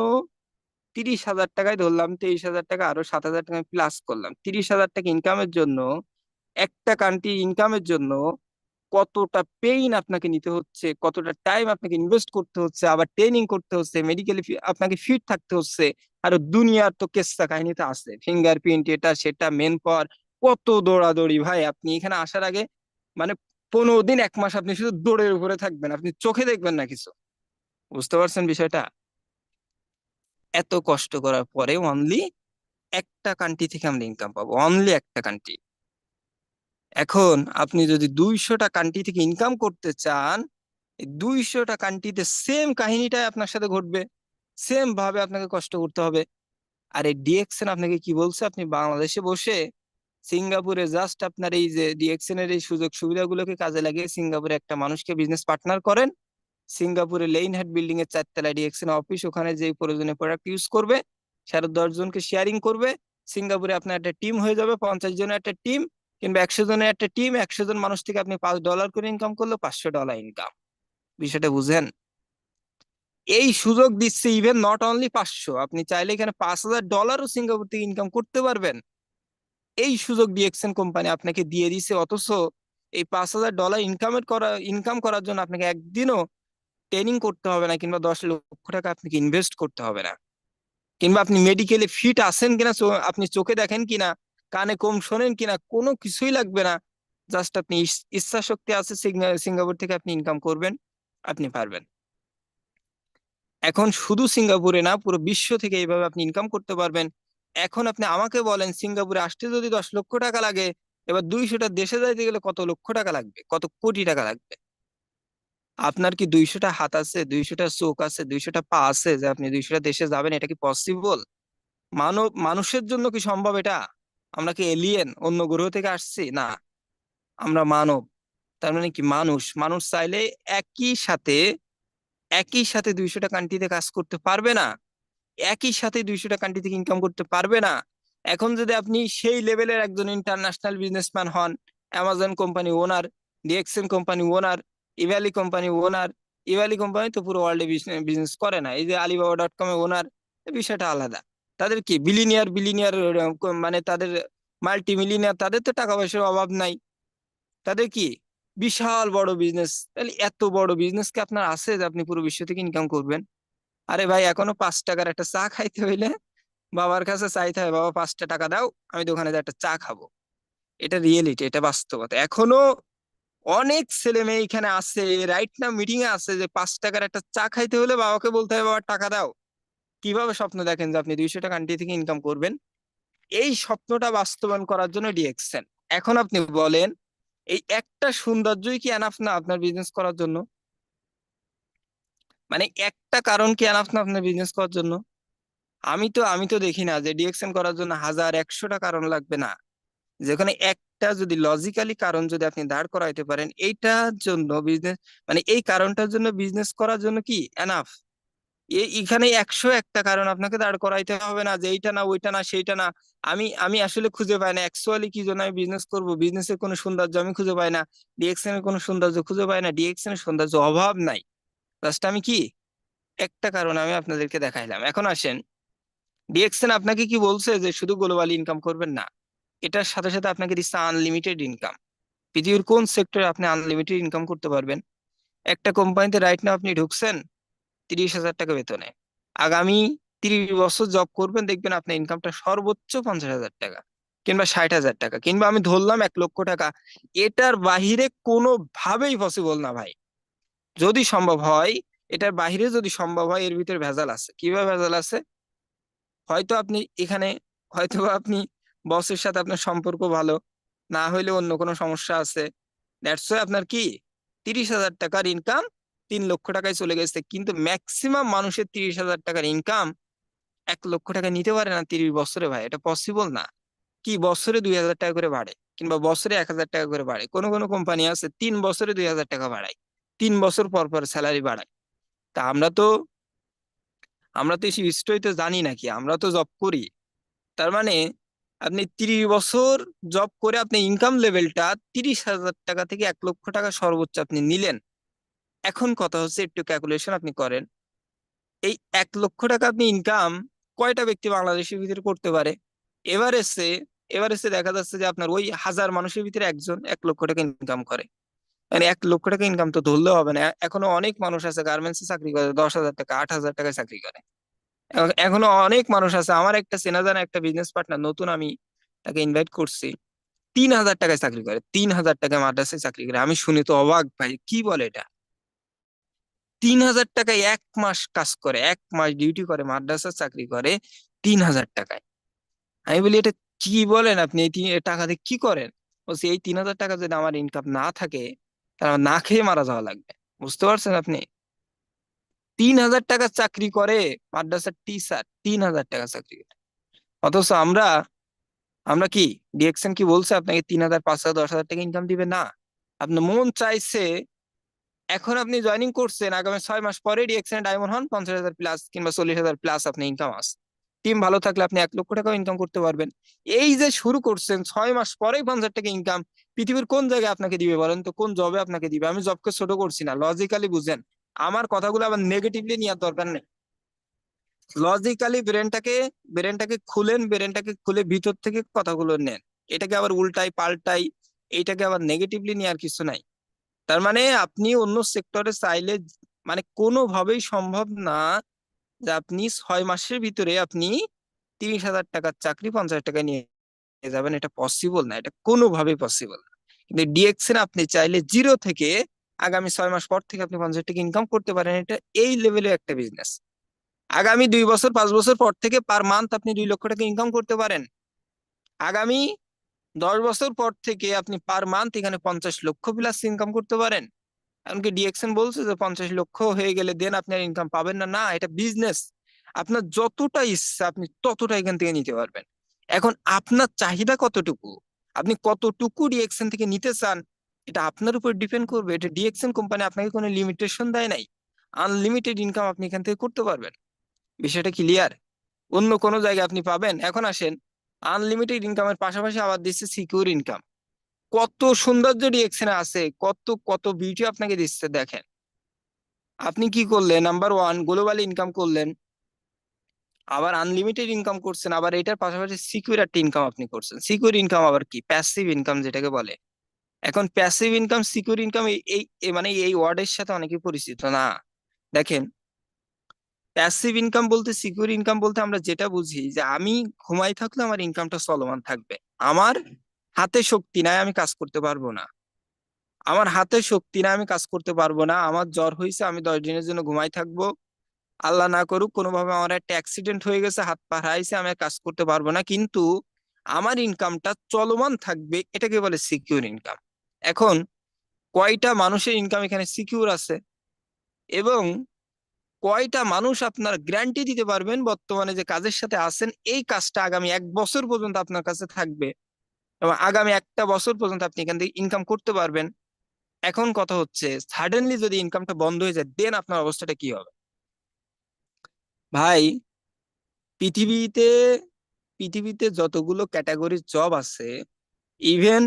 30,000 টাকায় ধরলাম, 23,000 টাকা আরো 7,000 টাকা প্লাস করলাম, 30,000 টাকা ইনকামের জন্য, একটা কান্ট্রি ইনকামের জন্য কতটা পেইন আপনাকে নিতে হচ্ছে, কতটা টাইম আপনাকে ইনভেস্ট করতে হচ্ছে, আবার ট্রেনিং করতে হচ্ছে, মেডিকেলি আপনাকে ফিট থাকতে হচ্ছে। আর দুনিয়ার তো কেচ্ছা কাহিনী তো আছে, ফিঙ্গারপ্রিন্ট, এটা সেটা, মেন পাওয়ার, কত দৌড়াদৌড়ি ভাই। আপনি এখানে আসার আগে মানে 15 দিন 1 মাস আপনি শুধু দৌড়ের উপরে থাকবেন, আপনি চোখে দেখবেন না কিছু। বুঝতে পারছেন বিষয়টা? এত কষ্ট করার পরে অনলি একটা কান্ট্রি থেকে আমরা ইনকাম পাবো, অনলি একটা কান্ট্রি। এখন আপনি যদি 200টা কান্ট্রি থেকে ইনকাম করতে চান, এই 200টা কান্ট্রিতে সেম কাহিনীটাই আপনার সাথে ঘটবে, সেম ভাবে আপনাকে কষ্ট করতে হবে। আর এই ডিএক্সএন আপনাকে কি বলছে, আপনি বাংলাদেশে বসে সিঙ্গাপুরে জাস্ট আপনার এই যে ডিএক্সএন এর এই সুযোগ সুবিধাগুলোকে কাজে লাগিয়ে সিঙ্গাপুরে একটা মানুষকে বিজনেস পার্টনার করেন। সিঙ্গাপুরে লেইনহাট বিল্ডিং এর 4 তলায় ডিএক্সএন অফিস, ওখানে যে প্রয়োজনীয় প্রোডাক্ট ইউজ করবে, সাড়ে 10 জনকে শেয়ারিং করবে। সিঙ্গাপুরে আপনার একটা টিম হয়ে যাবে, 50 জনের একটা টিম কিংবা 100 জনের একটা টিম। 100 জন মানুষ থেকে আপনি $5 করে ইনকাম করলে $500 ইনকাম। বিষয়টা বুঝেন? এই সুযোগ দিচ্ছে ইভেন নট অনলি 500, আপনি চাইলে এখানে $5,000ও সিঙ্গাপুর থেকে ইনকাম করতে পারবেন। এই সুযোগ ডিএক্সএন কোম্পানি আপনাকে দিয়ে দিছে, অথচ এই $5,000 ইনকাম করার জন্য আপনাকে একদিনও ট্রেনিং করতে হবে না, কিংবা 10 লক্ষ টাকা আপনাকে ইনভেস্ট করতে হবে না, কিংবা আপনি মেডিকেলি ফিট আছেন কিনা, আপনি চোখে দেখেন কিনা, কানে কম শোনেন কিনা, কোনো কিছুই লাগবে না। জাস্ট আপনি ইচ্ছা শক্তি আছে, সিঙ্গাপুর থেকে আপনি ইনকাম করবেন, আপনি পারবেন। এখন শুধু সিঙ্গাপুরে না, পুরো বিশ্ব থেকে এইভাবে আপনি ইনকাম করতে পারবেন। এখন আপনি আমাকে বলেন, সিঙ্গাপুরে আসতে যদি 10 লক্ষ টাকা লাগে, এবার 200টা দেশে যাইতে গেলে কত লক্ষ টাকা লাগবে, কত কোটি টাকা লাগবে? আপনার কি 200টা হাত আছে, 200টা চোখ আছে, 200টা পা আছে যে আপনি 200টা দেশে যাবেন? এটা কি পসিবল? মানুষের জন্য কি সম্ভব এটা? আমরা কি এলিয়েন, অন্য গ্রহ থেকে আসছি? না, আমরা মানব। তার মানে কি, মানুষ মানুষ চাইলে একই সাথে একই সাথে 200টা কান্ট্রিতে কাজ করতে পারবে না, একই সাথে 200টা কান্ট্রি থেকে ইনকাম করতে পারবে না। এখন যদি আপনি সেই লেভেলের একজন ইন্টারন্যাশনাল বিজনেসম্যান হন, অ্যামাজন কোম্পানি ওনার, ডিএক্সএন কোম্পানি ওনার, ইভ্যালি কোম্পানি ওনার, ইভ্যালি কোম্পানি তো পুরো ওয়ার্ল্ডে বিজনেস করে না, এই যে Alibaba.com এ ওনার, এই বিষয়টা আলাদা। তাদের কি বিলিনিয়ার বিলিনিয়ার, মানে তাদের মাল্টি মিলিনিয়ার, তাদের তো টাকা পয়সার অভাব নাই, তাদের কি বিশাল বড় বিজনেস। তাহলে এত বড় বিজনেস কি আপনার আছে যে আপনি পুরো বিশ্ব থেকে ইনকাম করবেন? আরে ভাই, এখনো 5 টাকার একটা চা খাইতে হইলে বাবার কাছে চাইতে হয়, বাবা 5টা টাকা দাও, আমি দোকানে যে একটা চা খাবো। এটা রিয়েলিটি, এটা বাস্তবতা। এখনো অনেক ছেলে মেয়ে এখানে আছে, রাইট না মিটিং এ আছে, যে 5 টাকার একটা চা খাইতে হলে বাবাকে বলতে হবে, বাবা টাকা দাও। কিভাবে স্বপ্ন দেখেন যে আপনি 200টা কান্ট্রি থেকে ইনকাম করবেন? এই স্বপ্নটা বাস্তবায়ন করার জন্য ডিএক্সএন। এখন আপনি বলেন, এই একটা সৌন্দর্যই কি এনাফ না আপনার বিজনেস করার জন্য? মানে একটা কারণ কি এনাফ না আপনার বিজনেস করার জন্য? আমি তো দেখি না যে ডিএকশন করার জন্য 1000 100টা কারণ লাগবে না। যেখানে একটা যদি লজিক্যালি কারণ যদি আপনি দাঁড় করাইতে পারেন, এইটার জন্য বিজনেস, মানে এই কারণটার জন্য বিজনেস করার জন্য কি এনাফ। এখানে 101টা কারণ আপনাকে দাঁড় করাইতে হবে না, যে এইটা না, ওইটা না, সেইটা না। আমি আসলে খুঁজে পাই না অ্যাকচুয়ালি কি জন্য আমি বিজনেস করব, বিজনেসের কোনো সৌন্দর্য আমি খুঁজে পাই না, ডিএকশন এর কোনো সৌন্দর্য খুঁজে পাই না, ডিএকশন এর সৌন্দর্য অভাব নাই। জাস্ট আমি কি একটা কারণ আমি আপনাদেরকে দেখাইলাম। এখন আসেন, ডিএক্সএন আপনাকে কি বলছে যে শুধু গ্লোবাল ইনকাম করবেন? না, এটার সাথে সাথে আপনাকে দিচ্ছে আনলিমিটেড ইনকাম। পৃথিবীর কোন সেক্টরে আপনি আনলিমিটেড ইনকাম করতে পারবেন? একটা কোম্পানিতে রাইট নাও আপনি ঢুকছেন 30,000 টাকা বেতনে, আগামী 30 বছর জব করবেন, দেখবেন আপনার ইনকামটা সর্বোচ্চ 50,000 টাকা কিংবা 60,000 টাকা, কিংবা আমি ধরলাম 1 লক্ষ টাকা। এটার বাহিরে কোনোভাবেই পসিবল না ভাই। যদি সম্ভব হয়, এটার বাহিরে যদি সম্ভব হয়, এর ভিতরে ভেজাল আছে। কিভাবে ভেজাল আছে? হয়তো আপনি এখানে, হয়তো বা আপনি বসের সাথে আপনার সম্পর্ক ভালো, না হইলে অন্য কোনো সমস্যা আছে। দ্যাটস ওয়াই আপনার কি 30,000 টাকার ইনকাম 3 লক্ষ টাকায় চলে গেছে। কিন্তু ম্যাক্সিমাম মানুষের 30,000 টাকার ইনকাম 1 লক্ষ টাকা নিতে পারে না 30 বছরে ভাই, এটা পসিবল না। কি বছরে 2,000 টাকা করে বাড়ে, কিংবা বছরে 1,000 টাকা করে বাড়ে। কোনো কোনো কোম্পানি আছে 3 বছরে 2,000 টাকা বাড়ায়, 3 বছর পর পর স্যালারি বাড়ায়। তা আমরা তো এই বিষয়ই তো জানি নাকি, আমরা তো জব করি। তার মানে আপনি 30 বছর জব করে আপনি ইনকাম লেভেলটা 30,000 টাকা থেকে 1 লক্ষ টাকা সর্বোচ্চ আপনি নিলেন। এখন কথা হচ্ছে একটু ক্যালকুলেশন আপনি করেন, এই 1 লক্ষ টাকা আপনি ইনকাম কয়টা ব্যক্তি বাংলাদেশের ভিতরে করতে পারে? এভারেস্টে এভারেস্টে দেখা যাচ্ছে যে আপনার ওই 1000 মানুষের ভিতরে একজন 1 লক্ষ টাকা ইনকাম করে। মানে 1 লক্ষ টাকা ইনকাম তো ধরলেও হবে না, এখনো অনেক মানুষ আছে গার্মেন্টসে চাকরি করে 10,000 টাকা 8,000 টাকায় চাকরি করে। এখনো অনেক মানুষ আছে, আমার একটা চেনা জানা একটা বিজনেস পার্টনার নতুন, আমি তাকে ইনভাইট করছি, 3,000 টাকায় চাকরি করে, 3,000 টাকায় মাদ্রাসায় চাকরি করে। আমি শুনি তো অবাক, ভাই কি বলে এটা! 3,000 টাকায় 1 মাস কাজ করে, 1 মাস ডিউটি করে, মাদ্রাসার চাকরি করে 3,000 টাকায়। আমি বলি এটা কি বলেন আপনি, এই টাকা দিয়ে কি করেন? বলছি এই 3,000 টাকা যদি আমার ইনকাম না থাকে তাহলে আমার না খেয়ে মারা যাওয়া লাগবে। বুঝতে পারছেন আপনি? 3,000 টাকা চাকরি করে মাদ্রাসার টিচার, 3,000 টাকা চাকরি করে। অথচ আমরা আমরা কি, ডিএকশন কি বলছে আপনাকে 3,000 5,000 10,000 টাকা ইনকাম দিবে? না। আপনার মন চাইছে এখন আপনি জয়েনিং করছেন, আগামী 6 মাস পরে ডিএকশন ডায়মন্ড হন, 50,000 প্লাস কিংবা 40,000 প্লাস আপনি ইনকাম আছে। টিম ভালো থাকলে আপনি 1 লক্ষ টাকাও ইনকাম করতে পারবেন। এই যে শুরু করছেন 6 মাস পরেই 50,000 টাকা ইনকাম, পৃথিবীর কোন জায়গায় আপনাকে দিবে বলেন তো? কোন জবে আপনাকে দিবে? আমি জবকে ছোট করছি না, লজিক্যালি বুঝেন। আমার কথাগুলো আবার নেগেটিভলি নেওয়ার দরকার নেই। লজিক্যালি ব্রেনটাকে খুলেন, ব্রেনটাকে খুলে ভিতর থেকে কথাগুলো নেন। এটাকে আবার উল্টাই পাল্টাই, এইটাকে আবার নেগেটিভলি নেওয়ার কিছু নাই। তার মানে আপনি অন্য সেক্টরে চাইলে মানে কোনোভাবেই সম্ভব না যে আপনি 6 মাসের ভিতরে আপনি 30,000 টাকার চাকরি 50,000 টাকায় নিয়ে যাবেন। এটা পসিবল না, এটা কোনোভাবেই পসিবল না। কিন্তু ডিএক্সএন আপনি চাইলে জিরো থেকে আগামী 6 মাস পর থেকে আপনি 50,000 টাকা ইনকাম করতে পারেন। এটা এই লেভেলের একটা বিজনেস। আগামী 2 বছর 5 বছর পর থেকে পার মান্থ আপনি 2 লক্ষ টাকা ইনকাম করতে পারেন। আগামী 10 বছর পর থেকে আপনি পার মান্থ এখানে 50 লক্ষ প্লাস ইনকাম করতে পারেন। এমনকি ডিএকশন বলছে যে 50 লক্ষ হয়ে গেলে দেন আপনি আর ইনকাম পাবেন না। না, এটা বিজনেস। আপনার যতটা ইচ্ছা আপনি ততটা এখান থেকে নিতে পারবেন। এখন আপনার চাহিদা কতটুকু, আপনি কতটুকু ডিএকশন থেকে নিতে চান, এটা আপনার উপর ডিপেন্ড করবে। এটা ডিএকশন কোম্পানি আপনাকে কোনো লিমিটেশন দেয় নাই, আনলিমিটেড ইনকাম আপনি এখান থেকে করতে পারবেন। বিষয়টা ক্লিয়ার? অন্য কোনো জায়গায় আপনি পাবেন? এখন আসেন, আনলিমিটেড ইনকামের পাশাপাশি আবার দিচ্ছে সিকিউর ইনকাম। কত সৌন্দর্য ডিএকশনে আছে, কত কত বিউটি আপনাকে দিচ্ছে দেখেন। আপনি কি করলেন, নাম্বার ওয়ান গ্লোবাল ইনকাম করলেন, আবার আনলিমিটেড ইনকাম করছেন, আবার এটার পাশাপাশি সিকিউর একটা ইনকাম আপনি করছেন। সিকিউর ইনকাম আবার কি? প্যাসিভ ইনকাম যেটাকে বলে। এখন প্যাসিভ ইনকাম সিকিউর ইনকাম মানে এই ওয়ার্ডের সাথে অনেকে পরিচিত না। দেখেন, প্যাসিভ ইনকাম বলতে সিকিউর ইনকাম বলতে আমরা যেটা বুঝি যে আমি ঘুমাই থাকলে আমার ইনকামটা চলমান থাকবে। আমার হাতে শক্তি নাই, আমি কাজ করতে পারবো না। আমার হাতে শক্তি নাই, আমি কাজ করতে পারবো না। আমার জ্বর হয়েছে, আমি 10 দিনের জন্য ঘুমাই থাকবো। আল্লাহ না করুক কোনোভাবে আমার একটা অ্যাক্সিডেন্ট হয়ে গেছে, হাত পা হারাইছে, আমি আর কাজ করতে পারবো না, কিন্তু আমার ইনকামটা চলমান থাকবে, এটাকে বলে সিকিউর ইনকাম। এখন কয়টা মানুষের ইনকাম এখানে সিকিউর আছে, এবং কয়টা মানুষ আপনার গ্যারান্টি দিতে পারবেন বর্তমানে যে কাজের সাথে আছেন এই কাজটা আগামী 1 বছর পর্যন্ত আপনার কাছে থাকবে, এবং আগামী 1টা বছর পর্যন্ত আপনি এখান থেকে ইনকাম করতে পারবেন? এখন কথা হচ্ছে সাডেনলি যদি ইনকামটা বন্ধ হয়ে যায় দেন আপনার অবস্থাটা কি হবে? ভাই, পৃথিবীতে পৃথিবীতে যতগুলো ক্যাটাগরির জব আছে, ইভেন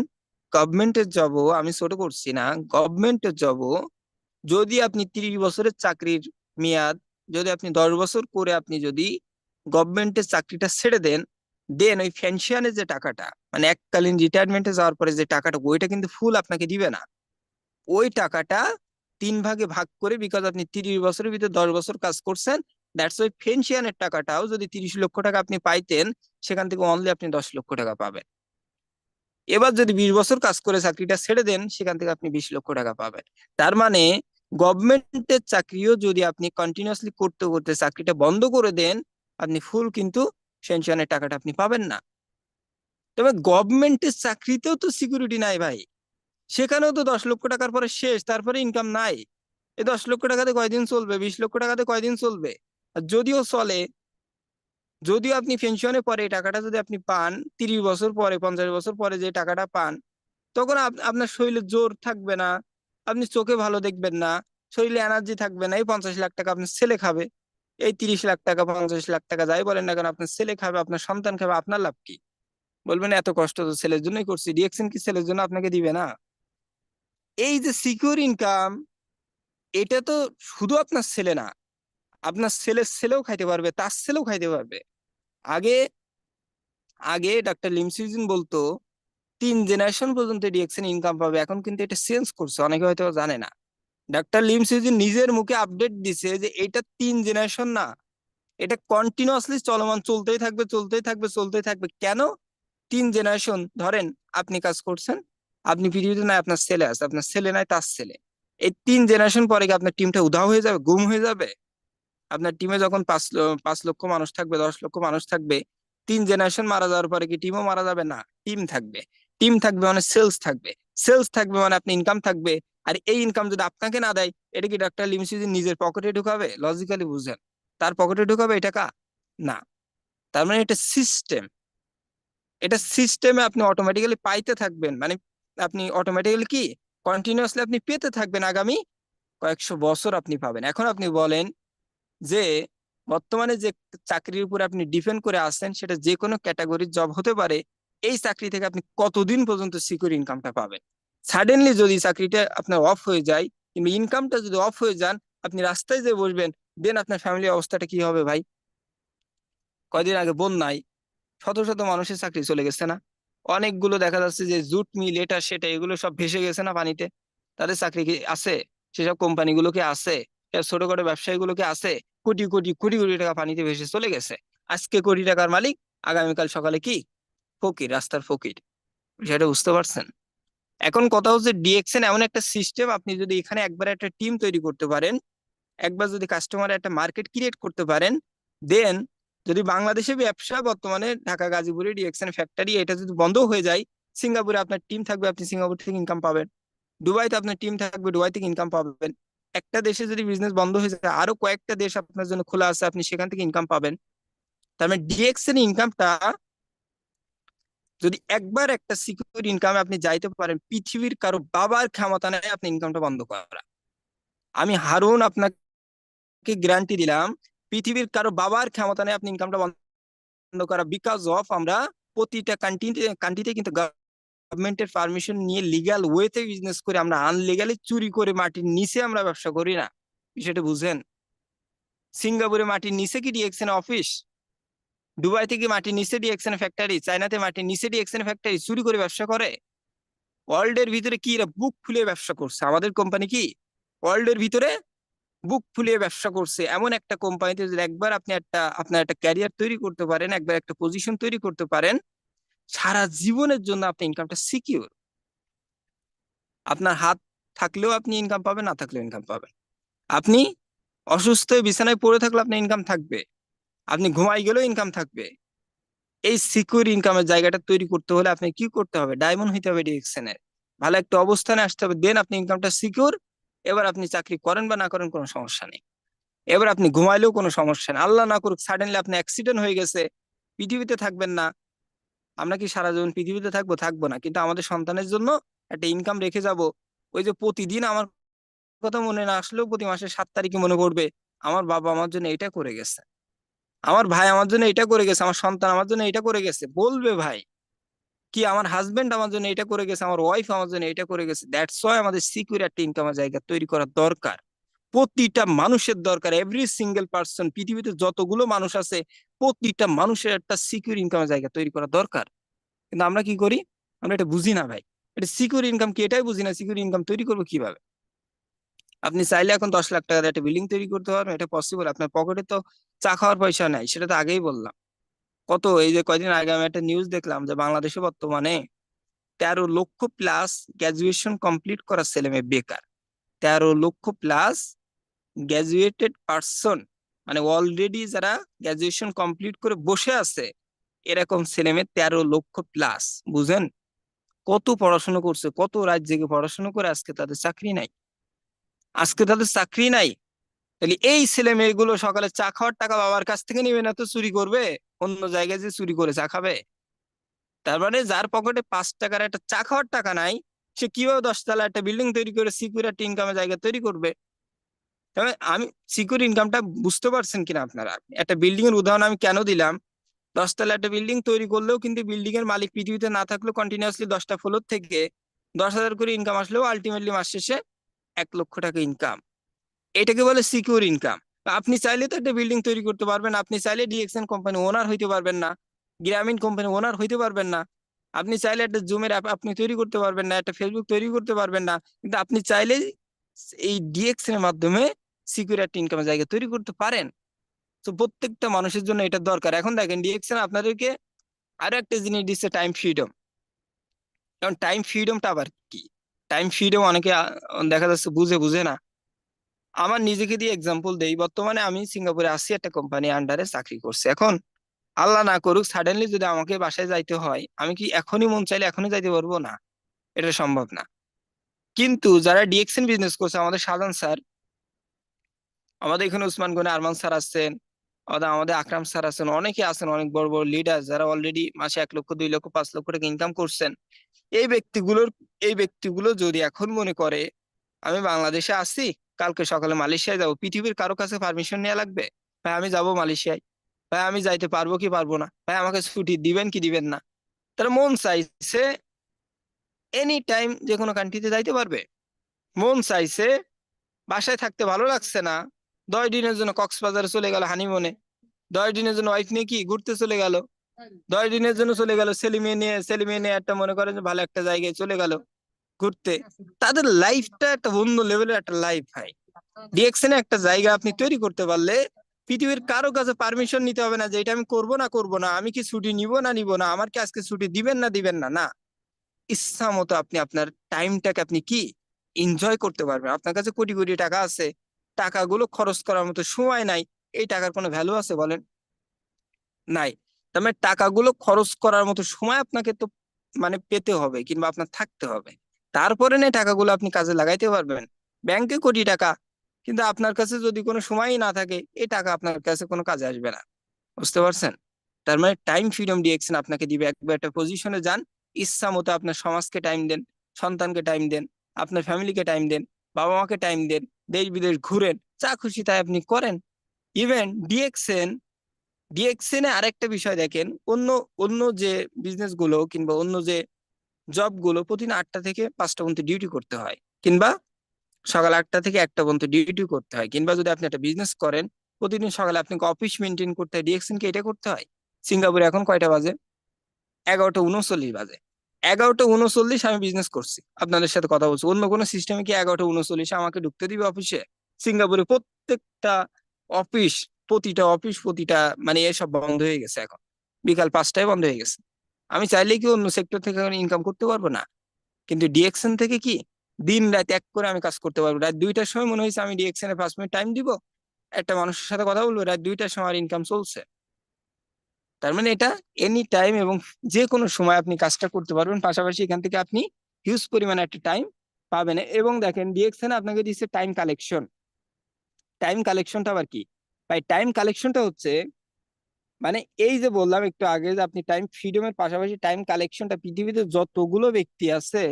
গভর্নমেন্টের জবও আমি ছোট করছি না, গভর্নমেন্টের জবও যদি আপনি 30 বছরের চাকরির মেয়াদ, যদি আপনি 10 বছর করে আপনি যদি গভর্নমেন্টের চাকরিটা ছেড়ে দেন, দেন ওই পেনশনের যে টাকাটা, মানে এককালীন রিটায়ারমেন্টে যাওয়ার পরে যে টাকাটা, ওইটা কিন্তু ফুল আপনাকে দিবে না। ওই টাকাটা 3 ভাগে ভাগ করে, বিকজ আপনি 30 বছরের ভিতরে 10 বছর কাজ করছেন, দ্যাটস ওই পেনশনের টাকাটাও যদি 30 লক্ষ টাকা আপনি পাইতেন, সেখান থেকে অনলি আপনি 10 লক্ষ টাকা পাবেন। এবার যদি 20 বছর কাজ করে চাকরিটা ছেড়ে দেন, সেখান থেকে আপনি 20 লক্ষ টাকা পাবেন। তার মানে গভর্নমেন্টের চাকরিও যদি আপনি কন্টিনিউয়াসলি করতে করতে চাকরিটা বন্ধ করে দেন, আপনি ফুল কিন্তু পেনশনের টাকাটা আপনি পাবেন না। তবে গভর্নমেন্টের চাকরিতেও তো সিকিউরিটি নাই ভাই, সেখানেও তো 10 লক্ষ টাকার পরে শেষ, তারপরে ইনকাম নাই। এই 10 লক্ষ টাকাতে কয়দিন চলবে? 20 লক্ষ টাকাতে কয়দিন চলবে? আর যদিও চলে, যদিও আপনি পেনশনে পরে এই টাকাটা যদি আপনি পান, 30 বছর পরে 50 বছর পরে যে টাকাটা পান, তখন আপনার শরীরে জোর থাকবে না, আপনি চোখে ভালো দেখবেন না, শরীরে এনার্জি থাকবে না। এই 50 লাখ টাকা আপনার ছেলে খাবে, এই 30 লাখ টাকা 50 লাখ টাকা যাই বলেন না কেন আপনার ছেলে খাবে, আপনার সন্তান খাবে, আপনার লাভ কি? বলবেন এত কষ্ট তো ছেলের জন্যই করছি, রিয়েকশন কি ছেলের জন্য আপনাকে দিবে না? এই যে সিকিউর ইনকাম, এটা তো শুধু আপনার ছেলে না, আপনার ছেলের ছেলেও খাইতে পারবে, তার ছেলেও খাইতে পারবে। আগে আগে ডাক্তার লিমসিউজিন বলতো 3 জেনারেশন পর্যন্ত ডিএক্সএন ইনকাম পাবে, এখন কিন্তু এটা চেঞ্জ করছে, অনেকে হয়তো জানে না। ডাক্তার লিমসিউজিন নিজের মুখে আপডেট দিছে যে এটা 3 জেনারেশন না, এটা কন্টিনিউয়াসলি চলমান, চলতেই থাকবে, চলতেই থাকবে, চলতেই থাকবে। কেন 3 জেনারেশন? ধরেন আপনি কাজ করছেন, আপনি পৃথিবীতে নাই, আপনার ছেলে আছে, আপনার ছেলে নাই, তার ছেলে। এই 3 জেনারেশন পরে কি আপনার টিমটা উধাও হয়ে যাবে, গুম হয়ে যাবে? আপনার টিমে যখন 5 লক্ষ মানুষ থাকবে, 10 লক্ষ মানুষ থাকবে, 3 জেনারেশন মারা যাওয়ার পরে কি টিমও মারা যাবে? না, টিম থাকবে। টিম থাকবে মানে সেলস থাকবে, সেলস থাকবে মানে আপনি ইনকাম থাকবে। আর এই ইনকাম যদি আপনাকে না দেয়, এটা কি ডাক্তার লিমসিউদ্দিন নিজের পকেটে ঢুকাবে? লজিক্যালি বুঝেন, তার পকেটে ঢুকাবে এই টাকা? না। তার মানে এটা সিস্টেম, এটা সিস্টেমে আপনি অটোমেটিক্যালি পাইতে থাকবেন, মানে আপনি অটোমেটিক্যালি কি কন্টিনিউয়াসলি আপনি পেতে থাকবেন, আগামী কয়েকশো বছর আপনি পাবেন। এখন আপনি বলেন যে বর্তমানে যে চাকরির উপর আপনি ডিপেন্ড করে আছেন, সেটা যে কোনো ক্যাটাগরির জব হতে পারে, এই চাকরি থেকে আপনি কতদিন পর্যন্ত সিকিউর ইনকামটা পাবেন? সাডেনলি যদি চাকরিটা আপনার অফ হয়ে যায় কিংবা ইনকামটা যদি অফ হয়ে যান, আপনি রাস্তায় যে বসবেন, দেন আপনার ফ্যামিলির অবস্থাটা কি হবে ভাই? কয়দিন আগে বন্যায় শত শত মানুষের চাকরি চলে গেছে না? অনেকগুলো দেখা যাচ্ছে যে জুট মিল, এটা সেটা, এগুলো সব ভেসে গেছে না পানিতে? তাদের চাকরি কি আছে? সেসব কোম্পানিগুলোকে আছে? সেসব ছোটখাটো ব্যবসায়ীগুলোকে আছে? কোটি কোটি কোটি কোটি টাকা পানিতে ভেসে চলে গেছে। আজকে কোটি টাকার মালিক, আগামীকাল সকালে কি ফকির, রাস্তার ফকির। সেটা বুঝতে পারছেন? এখন কথা হচ্ছে ডিএক্সএন এমন একটা সিস্টেম, আপনি যদি এখানে একবার একটা টিম তৈরি করতে পারেন, একবার যদি কাস্টমার একটা মার্কেট ক্রিয়েট করতে পারেন, দেন যদি বাংলাদেশে ব্যবসা বর্তমানে ঢাকা গাজীপুরে ডিএক্সএন ফ্যাক্টরি এটা যদি বন্ধ হয়ে যায়, সিঙ্গাপুরে আপনার টিম থাকবে, আপনি সিঙ্গাপুর থেকে ইনকাম পাবেন। দুবাইতে আপনার টিম থাকবে, দুবাই থেকে ইনকাম পাবেন। একটা দেশে যদি বিজনেস বন্ধ হয়ে যায়, আরো কয়েকটা দেশ আপনার জন্য খোলা আছে, আপনি সেখান থেকে ইনকাম পাবেন। তার মানে ডিএক্সএন ইনকামটা যদি একবার একটা সিকিউর ইনকামে আপনি যাইতে পারেন, পৃথিবীর কারো বাবার ক্ষমতা নেই আপনি ইনকামটা বন্ধ করা। আমি হারুন আপনাকে গ্যারান্টি দিলাম, পৃথিবীর কারো বাবার ক্ষমতা নেই আপনি ইনকামটা বন্ধ করা। বিকজ অফ আমরা প্রতিটা কান্ট্রিতে কিন্তু গভর্নমেন্টের পারমিশন নিয়ে লিগ্যাল ওয়েতে বিজনেস করে, আমরা আনলিগালি চুরি করে মাটির নিচে আমরা ব্যবসা করি না। বিষয়টা বুঝেন? সিঙ্গাপুরে মাটির নিচে কি ডিএক্সএন অফিস? দুবাই থেকে মাটির নিচে ডিএক্সএন ফ্যাক্টরি, চায়নাতে মাটির নিচে ডিএক্সএন ফ্যাক্টরি, চুরি করে ব্যবসা করে। ওয়ার্ল্ড এর ভিতরে কি এরা বুক ফুলিয়ে ব্যবসা করছে? আমাদের কোম্পানি কি ওয়ার্ল্ড এর ভিতরে বুক ফুলিয়ে ব্যবসা করছে? এমন একটা কোম্পানিতে যদি একবার আপনি আপনার একটা ক্যারিয়ার তৈরি করতে পারেন, একবার একটা পজিশন তৈরি করতে পারেন, সারা জীবনের জন্য আপনি ইনকামটা সিকিউর। আপনার হাত থাকলেও আপনি ইনকাম পাবেন, না থাকলেও ইনকাম পাবেন। আপনি অসুস্থ হয়ে বিছানায় পড়ে থাকলে আপনার ইনকাম থাকবে, আপনি ঘুমাই গেলেও ইনকাম থাকবে। এই সিকিউর ইনকামের জায়গাটা তৈরি করতে হলে আপনি কি করতে হবে? ডায়মন্ড হইতে হবে ডিরেকশনের, ভালো একটা অবস্থানে আসতে হবে, দেন আপনি ইনকামটা সিকিউর। এবার আপনি চাকরি করেন বা না করেন কোনো সমস্যা নেই, এবার আপনি ঘুমাইলেও কোনো সমস্যা নেই। আল্লাহ না করুক সাডেনলি আপনি অ্যাক্সিডেন্ট হয়ে গেছে, পৃথিবীতে থাকবেন না। আমরা কি সারা জীবন পৃথিবীতে থাকবো? থাকবো না, কিন্তু আমাদের সন্তানের জন্য একটা ইনকাম রেখে যাব। ওই যে প্রতিদিন আমার কথা মনে না আসলেও প্রতি মাসের 7 তারিখে মনে পড়বে, আমার বাবা আমার জন্য এটা করে গেছে, আমার ভাই আমার জন্য এটা করে গেছে, আমার সন্তান আমার জন্য এটা করে গেছে, বলবে ভাই কি আমার হাজবেন্ড আমার জন্য এটা করে গেছে, আমার ওয়াইফ আমার জন্য এটা করে গেছে। দ্যাটস ওয়াই আমাদের সিকিউর একটা ইনকামের জায়গা তৈরি করা দরকার, প্রতিটা মানুষের দরকার। এভরি সিঙ্গেল পার্সন, পৃথিবীতে যতগুলো মানুষ আছে, প্রতিটা মানুষের একটা সিকিউর ইনকামের জায়গা তৈরি করা দরকার। কিন্তু আমরা কি করি? আমরা এটা বুঝি না ভাই। এটা সিকিউর ইনকাম কি এটাই বুঝি না, সিকিউর ইনকাম তৈরি করবো কিভাবে? আপনি চাইলে এখন 10 লাখ টাকার একটা বিল্ডিং তৈরি করতে পারবেন, এটা পসিবল? আপনার পকেটে তো চা খাওয়ার পয়সা নাই, সেটা তো আগেই বললাম। কত, এই যে কয়দিন আগে আমি একটা নিউজ দেখলাম যে বাংলাদেশে বর্তমানে 13 লক্ষ প্লাস গ্রাজুয়েশন কমপ্লিট করা ছেলে মেয়ে বেকার। 13 লক্ষ প্লাস গ্রাজুয়েটেড পার্সন, মানে অলরেডি যারা গ্রাজুয়েশন কমপ্লিট করে বসে আছে, এরকম ছেলে মেয়ে 13 লক্ষ প্লাস। বুঝেন কত পড়াশোনা করছে, কত রাত জেগে পড়াশোনা করে আজকে তাদের চাকরি নাই, আজকে তাদের চাকরি নাই। তাহলে এই ছেলে মেয়েগুলো সকালে চা খাওয়ার টাকা বাবার কাছ থেকে নেবে না তো চুরি করবে, অন্য জায়গায় যে চুরি করে চা খাবে? তার মানে যার পকেটে 5 টাকার একটা চা খাওয়ার টাকা নাই, সে কিভাবে 10 তলা একটা বিল্ডিং তৈরি করে সিকিউর একটা ইনকামের জায়গা তৈরি করবে? তবে আমি সিকিউর ইনকামটা বুঝতে পারছেন কিনা আপনারা? একটা বিল্ডিং এর উদাহরণ আমি কেন দিলাম, 10 তলা একটা বিল্ডিং তৈরি করলেও কিন্তু বিল্ডিং এর মালিক পৃথিবীতে না থাকলেও কন্টিনিউয়াসলি 10টা ফ্লোর থেকে 10,000 করে ইনকাম আসলেও আলটিমেটলি মাস শেষে 1 লক্ষ টাকা ইনকাম। এটাকে বলে সিকিউর ইনকাম। আপনি চাইলে তো একটা বিল্ডিং তৈরি করতে পারবেন, আপনি চাইলে ডিএক্সএন কোম্পানি ওনার হইতে পারবেন না, গ্রামীণ কোম্পানি ওনার হইতে পারবেন না, আপনি চাইলে একটা জুমের অ্যাপ আপনি তৈরি করতে পারবেন না, একটা ফেসবুক তৈরি করতে পারবেন না, কিন্তু আপনি চাইলে এই ডিএক্সএন এর মাধ্যমে সিকিউর একটা ইনকামের জায়গা তৈরি করতে পারেন। তো প্রত্যেকটা মানুষের জন্য এটা দরকার। এখন দেখেন ডিএক্সএন আপনাদেরকে আরো একটা জিনিস দিচ্ছে, টাইম ফ্রিডম। কারণ টাইম ফ্রিডমটা আবার কি? টাইম ফ্রিডম অনেকে দেখা যাচ্ছে বুঝে বুঝে না। আমার নিজেকে দিয়ে এক্সাম্পল দেই, বর্তমানে আমি সিঙ্গাপুরে আছি, একটা কোম্পানি আন্ডারে চাকরি করছি। এখন আল্লাহ না করুক সাডেনলি যদি আমাকে বাসায় যাইতে হয়, আমি কি এখনই মন চাইলে এখনই যাইতে পারবো? না, এটা সম্ভব না। কিন্তু যারা ডিএক্সএন বিজনেস করছে, আমাদের সাজান স্যার, আমাদের এখানে উসমান গনি আরমান স্যার আছেন, আমাদের আকরাম স্যার আছেন, অনেকে আছেন, অনেক বড় বড় লিডার যারা অলরেডি মাসে 1 লক্ষ 2 লক্ষ 5 লক্ষ টাকা ইনকাম করছেন। এই ব্যক্তিগুলোর এই ব্যক্তিগুলো যদি এখন মনে করে আমি বাংলাদেশে আছি, কালকে সকালে মালয়েশিয়ায় যাব, পৃথিবীর কারো কাছে পারমিশন নেওয়া লাগবে? ভাই আমি যাব মালয়েশিয়ায়, ভাই আমি যাইতে পারবো কি পারবো না, ভাই আমাকে ছুটি দিবেন কি দিবেন না? তারা মন চাইছে এনি টাইম যে কোনো কান্ট্রিতে যাইতে পারবে। মন চাইছে বাসায় থাকতে ভালো লাগছে না, 10 দিনের জন্য কক্সবাজারে চলে গেল হানিমুনে, 10 দিনের জন্য ওয়াইফ নিয়ে কি ঘুরতে চলে গেল, 10 দিনের জন্য চলে গেল ছেলে মেয়ে নিয়ে একটা মনে করেন যে ভালো একটা জায়গায় চলে গেল ঘুরতে। তাদের লাইফটা একটা অন্য লেভেলের একটা লাইফ ভাই। ডিএক্সএন একটা জায়গা আপনি তৈরি করতে পারলে পৃথিবীর কারো কাছে পারমিশন নিতে হবে না যে এটা আমি করব না করব না, আমি কি ছুটি নিব না নিব না, আমার কি আজকে ছুটি দিবেন না দিবেন না। না, ইচ্ছা মতো আপনি আপনার টাইমটাকে আপনি কি এনজয় করতে পারবেন। আপনার কাছে কোটি কোটি টাকা আছে, টাকাগুলো খরচ করার মতো সময় নাই, এই টাকার কোনো ভ্যালু আছে বলেন? নাই। তার মানে টাকাগুলো খরচ করার মতো সময় আপনাকে তো মানে পেতে হবে, কিংবা আপনার থাকতে হবে, তারপরে না টাকাগুলো আপনি কাজে লাগাইতে পারবেন। ব্যাংকে কোটি টাকা, কিন্তু আপনার কাছে যদি কোনো সময়ই না থাকে, এই টাকা আপনার কাছে কোনো কাজে আসবে না। বুঝতে পারছেন? তার মানে টাইম ফ্রিডম ডিএক্সএন আপনাকে দিবে, একবার একটা পজিশনে যান, ইচ্ছা মতো আপনার সমাজকে টাইম দেন, সন্তানকে টাইম দেন, আপনার ফ্যামিলিকে টাইম দেন, বাবা মাকে টাইম দেন, দেশ বিদেশ ঘুরেন, যা খুশি তাই আপনি করেন। ইভেন ডিএক্সএন আরেকটা বিষয় দেখেন, অন্য অন্য যে বিজনেস গুলো কিংবা অন্য যে জব গুলো প্রতিদিন 8টা থেকে 5টা পর্যন্ত ডিউটি করতে হয়, কিংবা সকাল 8টা থেকে 1টা পর্যন্ত ডিউটি করতে হয়, কিংবা যদি আপনি একটা বিজনেস করেন প্রতিদিন সকালে আপনাকে অফিস মেনটেন করতে হয়, ডিএক্সএন কে এটা করতে হয়। সিঙ্গাপুরে এখন কয়টা বাজে? 11টা 39 বাজে। 11টা 39 আমি বিজনেস করছি, আপনাদের সাথে কথা বলছি, অন্য কোনো সিস্টেমে কি 11টা 39 আমাকে ঢুকতে দিবে অফিসে? সিঙ্গাপুরে প্রত্যেকটা অফিস, প্রতিটা অফিস, প্রতিটা মানে এসব বন্ধ হয়ে গেছে এখন, বিকাল 5টায় বন্ধ হয়ে গেছে। আমি চাইলে কি অন্য সেক্টর থেকে ইনকাম করতে পারবো? না। কিন্তু ডিএক্সএন থেকে কি দিন রাত এক করে আমি কাজ করতে পারবো। রাত 2টার সময় মনে হয়েছে আমি ডিএক্সএন এ 5 মিনিট টাইম দিব, একটা মানুষের সাথে কথা বলবো, রাত 2টার সময় ইনকাম চলছে। তার মানে এটা এনি টাইম এবং যে কোনো সময় আপনি কাজটা করতে পারবেন, পাশাপাশি এখান থেকে আপনি হিউজ পরিমাণে একটা টাইম পাবেন। এবং দেখেন ডিএক্সএন আপনাকে দিচ্ছে টাইম কালেকশন। টাইম কালেকশনটা আবার কি? ভাই টাইম কালেকশনটা হচ্ছে মানে এই যে বললাম একটু আগে যে আপনি টাইম ফ্রিডমের পাশাপাশি টাইম কালেকশনটা, পৃথিবীতে যতগুলো ব্যক্তি আছে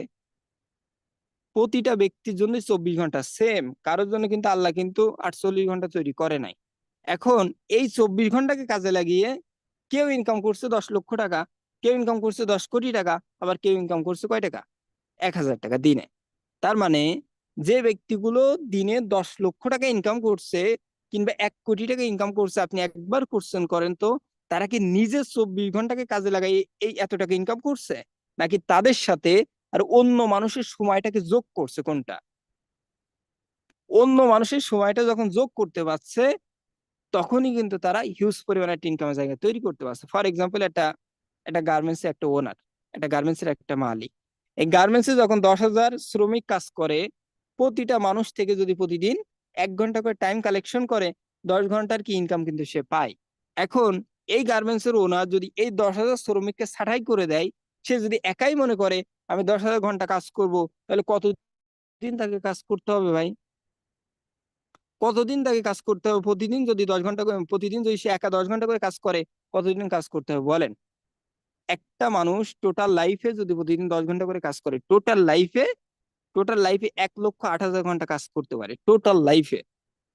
প্রতিটা ব্যক্তির জন্য 24 ঘন্টা সেম, কারোর জন্য কিন্তু আল্লাহ কিন্তু 48 ঘন্টা তৈরি করে নাই। এখন এই 24 ঘন্টাকে কাজে লাগিয়ে কেউ ইনকাম করছে 10 লক্ষ টাকা, কেউ ইনকাম করছে 10 কোটি টাকা, আবার কেউ ইনকাম করছে কয় টাকা? 1,000 টাকা দিনে। তার মানে যে ব্যক্তিগুলো দিনে 10 লক্ষ টাকা ইনকাম করছে কিংবা 1 কোটি টাকা ইনকাম করছে, আপনি একবার কোশ্চেন করেন তো, তারা কি নিজের 24 ঘন্টাকে কাজে লাগাই এই এত টাকা ইনকাম করছে, নাকি তাদের সাথে আর অন্য মানুষের সময়টাকে যোগ করছে? কোনটা? অন্য মানুষের সময়টা যখন যোগ করতে পারছে, তখনই কিন্তু তারা হিউজ পরিমাণে একটা ইনকামের জায়গা তৈরি করতে পারছে। ফর এক্সাম্পল, একটা একটা গার্মেন্টস এর একটা ওনার, একটা গার্মেন্টস এর একটা মালিক, এই গার্মেন্টসে যখন 10,000 শ্রমিক কাজ করে, প্রতিটা মানুষ থেকে যদি প্রতিদিন 1 ঘন্টা করে টাইম কালেকশন করে, 10 ঘন্টার কি ইনকাম কিন্তু সে পায়। এখন এই গার্মেন্টস এর ওনার যদি এই 10,000 শ্রমিককে ছাঁটাই করে দেয়, সে যদি একাই মনে করে আমি 10,000 ঘন্টা কাজ করব, তাহলে কতদিন তাকে কাজ করতে হবে ভাই? কতদিন তাকে কাজ করতে হবে? প্রতিদিন যদি 10 ঘন্টা করে, প্রতিদিন যদি সে একা 10 ঘন্টা করে কাজ করে, কতদিন কাজ করতে হবে বলেন? একটা মানুষ টোটাল লাইফে যদি প্রতিদিন 10 ঘন্টা করে কাজ করে, টোটাল লাইফে 1,08,000 ঘন্টা কাজ করতে পারে টোটাল লাইফে।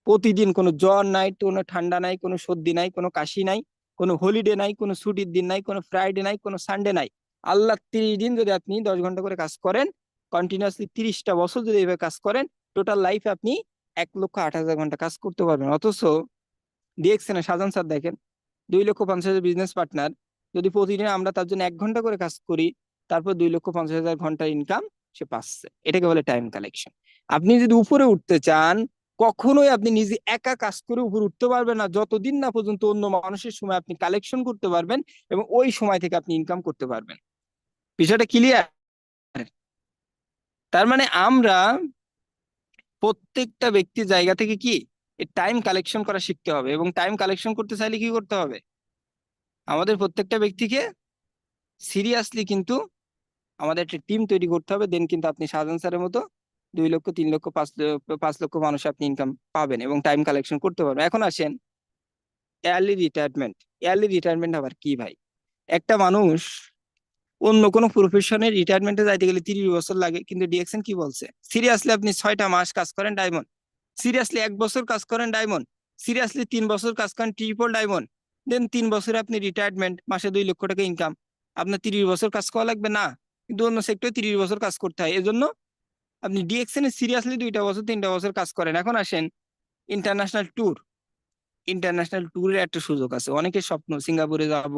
প্রতিদিন কোনো জ্বর নাই, কোনো ঠান্ডা নাই, কোনো সর্দি নাই, কোনো কাশি নাই, কোনো হলিডে নাই, কোনো ছুটির দিন নাই, কোনো ফ্রাইডে নাই, কোনো সানডে নাই। আল্লাহ 30 দিন যদি আপনি 10 ঘন্টা করে কাজ করেন, কন্টিনিউয়াসলি 30টা বছর যদি এইভাবে কাজ করেন, টোটাল লাইফে আপনি 1,08,000 ঘন্টা কাজ করতে পারবেন। অথচ ডিএক্সএন এর শাহজাহান স্যার দেখেন 2,50,000 বিজনেস পার্টনার, যদি প্রতিদিন আমরা তার জন্য 1 ঘন্টা করে কাজ করি, তারপর 2,50,000 ঘন্টা ইনকাম সে পাচ্ছে। এটাকে বলে টাইম কালেকশন। আপনি যদি উপরে উঠতে চান, কখনোই আপনি নিজে একা কাজ করে উপরে উঠতে পারবেন না যতদিন না পর্যন্ত অন্য মানুষের সময় আপনি কালেকশন করতে পারবেন এবং ওই সময় থেকে আপনি ইনকাম করতে পারবেন। বিষয়টা ক্লিয়ার? তার মানে আমরা প্রত্যেকটা ব্যক্তির জায়গা থেকে কি টাইম কালেকশন করা শিখতে হবে, এবং টাইম কালেকশন করতে চাইলে কি করতে হবে? আমাদের প্রত্যেকটা ব্যক্তিকে সিরিয়াসলি কিন্তু আমাদের একটা টিম তৈরি করতে হবে, দেন কিন্তু আপনি শাহজাহান স্যারের মতো 2 লক্ষ, 3 লক্ষ, 5 লক্ষ মানুষ আপনি ইনকাম পাবেন এবং টাইম কালেকশন করতে পারবেন। এখন আসেন এয়ারলি রিটায়ারমেন্ট। এয়ারলি রিটায়ারমেন্ট আবার কি ভাই? একটা মানুষ অন্য কোনো প্রফেশনে রিটায়ারমেন্টে যাইতে গেলে 30 বছর লাগে, কিন্তু ডিএক্সএন কি বলছে? সিরিয়াসলি আপনি 6টা মাস কাজ করেন ডায়মন্ড, সিরিয়াসলি 1 বছর কাজ করেন ডায়মন্ড, সিরিয়াসলি 3 বছর কাজ করেন ট্রিপল ডায়মন্ড, দেন 3 বছরে আপনি রিটায়ারমেন্ট, মাসে 2 লক্ষ টাকা ইনকাম। আপনার 30 বছর কাজ করা লাগবে না, কিন্তু অন্য সেক্টরে 30 বছর কাজ করতে হয়। এজন্য আপনি ডিএক্সএন এ সিরিয়াসলি 2টা বছর 3টা বছর কাজ করেন। এখন আসেন ইন্টারন্যাশনাল ট্যুর। ইন্টারন্যাশনাল ট্যুরের একটা সুযোগ আছে, অনেকের স্বপ্ন সিঙ্গাপুরে যাব,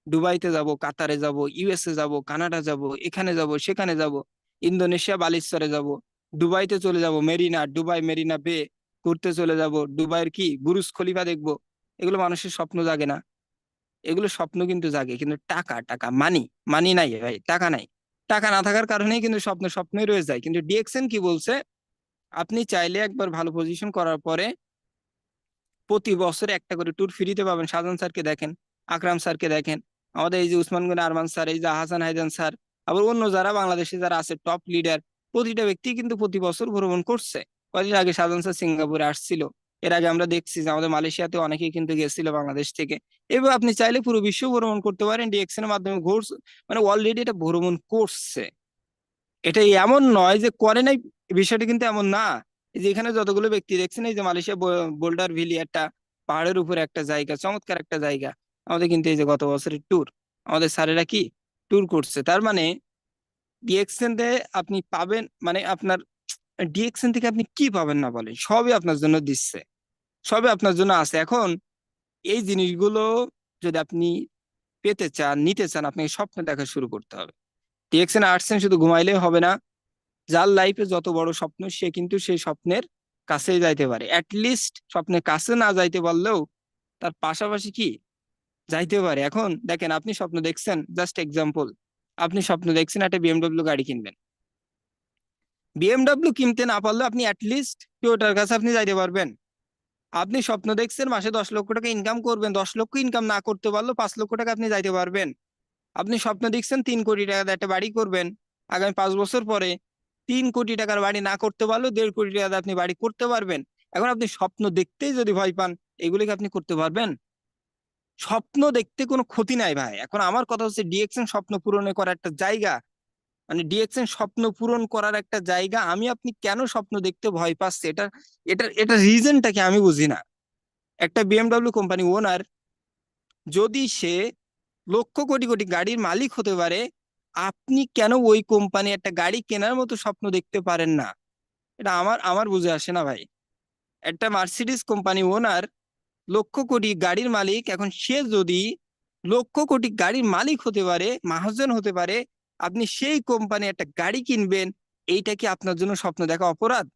দুবাইতে যাব, কাতারে যাব, ইউএসএ যাব, কানাডা যাব, এখানে যাব, সেখানে যাব, ইন্দোনেশিয়া বালিশ্বরে যাব, দুবাইতে চলে যাব, মেরিনা, দুবাই মেরিনা বে ঘুরতে চলে যাব, দুবাইয়ের কি বুরুজ খলিফা দেখবো। এগুলো মানুষের স্বপ্ন জাগে না? এগুলো স্বপ্ন কিন্তু জাগে, কিন্তু টাকা টাকা মানি, মানি নাই ভাই, টাকা নাই। টাকা না থাকার কারণেই কিন্তু স্বপ্ন স্বপ্নই রয়ে যায়। কিন্তু ডিএক্সএন কি বলছে? আপনি চাইলে একবার ভালো পজিশন করার পরে প্রতি বছরে একটা করে ট্যুর ফ্রিতে পাবেন। শাহজাহান স্যারকে দেখেন, আকরাম স্যারকে দেখেন, আমাদের এই যে উসমান গনি আরমান স্যার, এই যে হাসান হায়দান স্যার, আবার অন্য যারা বাংলাদেশে যারা আছে টপ লিডার, প্রতিটা ব্যক্তি কিন্তু প্রতি বছর ভ্রমণ করছে। কয়েকদিন আগে শাহজাহান স্যার সিঙ্গাপুরে আসছিল। এর আগে আমরা দেখছি যে আমাদের মালয়েশিয়াতে অনেকেই কিন্তু গেছিল বাংলাদেশ থেকে। এবার আপনি চাইলে পুরো বিশ্ব ভ্রমণ করতে পারেন ডিএক্সএন এর মাধ্যমে। ঘুরছে মানে অলরেডি এটা ভ্রমণ করছে। এটা এমন নয় যে করে নাই, বিষয়টা কিন্তু এমন না। এই যে এখানে যতগুলো ব্যক্তি দেখছেন, এই যে মালয়েশিয়া বোল্ডার ভ্যালি একটা পাহাড়ের উপরে একটা জায়গা, চমৎকার একটা জায়গা, আমাদের কিন্তু এই যে গত বছরের ট্যুর, আমাদের স্যারেরা কি ট্যুর করছে। তার মানে ডিএক্সএন থেকে আপনি পাবেন, মানে আপনার ডিএক্সএন থেকে আপনি কি পাবেন না বলেন, সবই আপনার জন্য দিচ্ছে, সবই আপনার জন্য আছে। এখন এই জিনিসগুলো যদি আপনি পেতে চান, নিতে চান, আপনাকে স্বপ্ন দেখা শুরু করতে হবে। ডিএক্সএন আসছেন শুধু ঘুমাইলেই হবে না। যার লাইফে যত বড় স্বপ্ন সে কিন্তু সেই স্বপ্নের কাছেই যাইতে পারে। অ্যাটলিস্ট স্বপ্নের কাছে না যাইতে পারলেও তার পাশাপাশি কি যাইতে পারে। এখন দেখেন, আপনি স্বপ্ন দেখছেন, জাস্ট এক্সাম্পল, আপনি স্বপ্ন দেখছেন একটা বিএমডব্লিউ গাড়ি কিনবেন। বিএমডব্লিউ কিনতে না পারলেও আপনি অ্যাটলিস্ট টয়োটার কাছে আপনি যাইতে পারবেন। আপনি স্বপ্ন দেখছেন মাসে 10 লক্ষ টাকা ইনকাম করবেন, 10 লক্ষ ইনকাম না করতে পারলেও 5 লক্ষ টাকা আপনি যাইতে পারবেন। আপনি স্বপ্ন দেখছেন 3 কোটি টাকা দিয়ে একটা বাড়ি করবেন আগামী 5 বছর পরে, 3 কোটি টাকার বাড়ি না করতে পারলেও 1.5 কোটি টাকা দিয়ে আপনি বাড়ি করতে পারবেন। এখন আপনি স্বপ্ন দেখতেই যদি ভয় পান, এগুলি কি আপনি করতে পারবেন? স্বপ্ন দেখতে কোনো ক্ষতি নাই ভাই। এখন আমার কথা হচ্ছে ডিএক্সএন স্বপ্ন পূরণে করার একটা জায়গা, মানে ডিএক্সএন স্বপ্ন পূরণ করার একটা জায়গা। আমি আপনি কেন স্বপ্ন দেখতে ভয় পাচ্ছি, এটা রিজনটা কি আমি বুঝি না। একটা বিএমডব্লিউ কোম্পানি ওনার যদি সে লক্ষ কোটি কোটি গাড়ির মালিক হতে পারে, আপনি কেন ওই কোম্পানি একটা গাড়ি কেনার মতো স্বপ্ন দেখতে পারেন না? এটা আমার আমার বুঝে আসে না ভাই। একটা মার্সিডিজ কোম্পানি ওনার লক্ষ কোটি গাড়ির মালিক, এখন সে যদি লক্ষ কোটি গাড়ির মালিক হতে পারে, মহাজন হতে পারে, আপনি সেই কোম্পানি একটা গাড়ি কিনবেন, এইটা কি আপনার জন্য স্বপ্ন দেখা অপরাধ?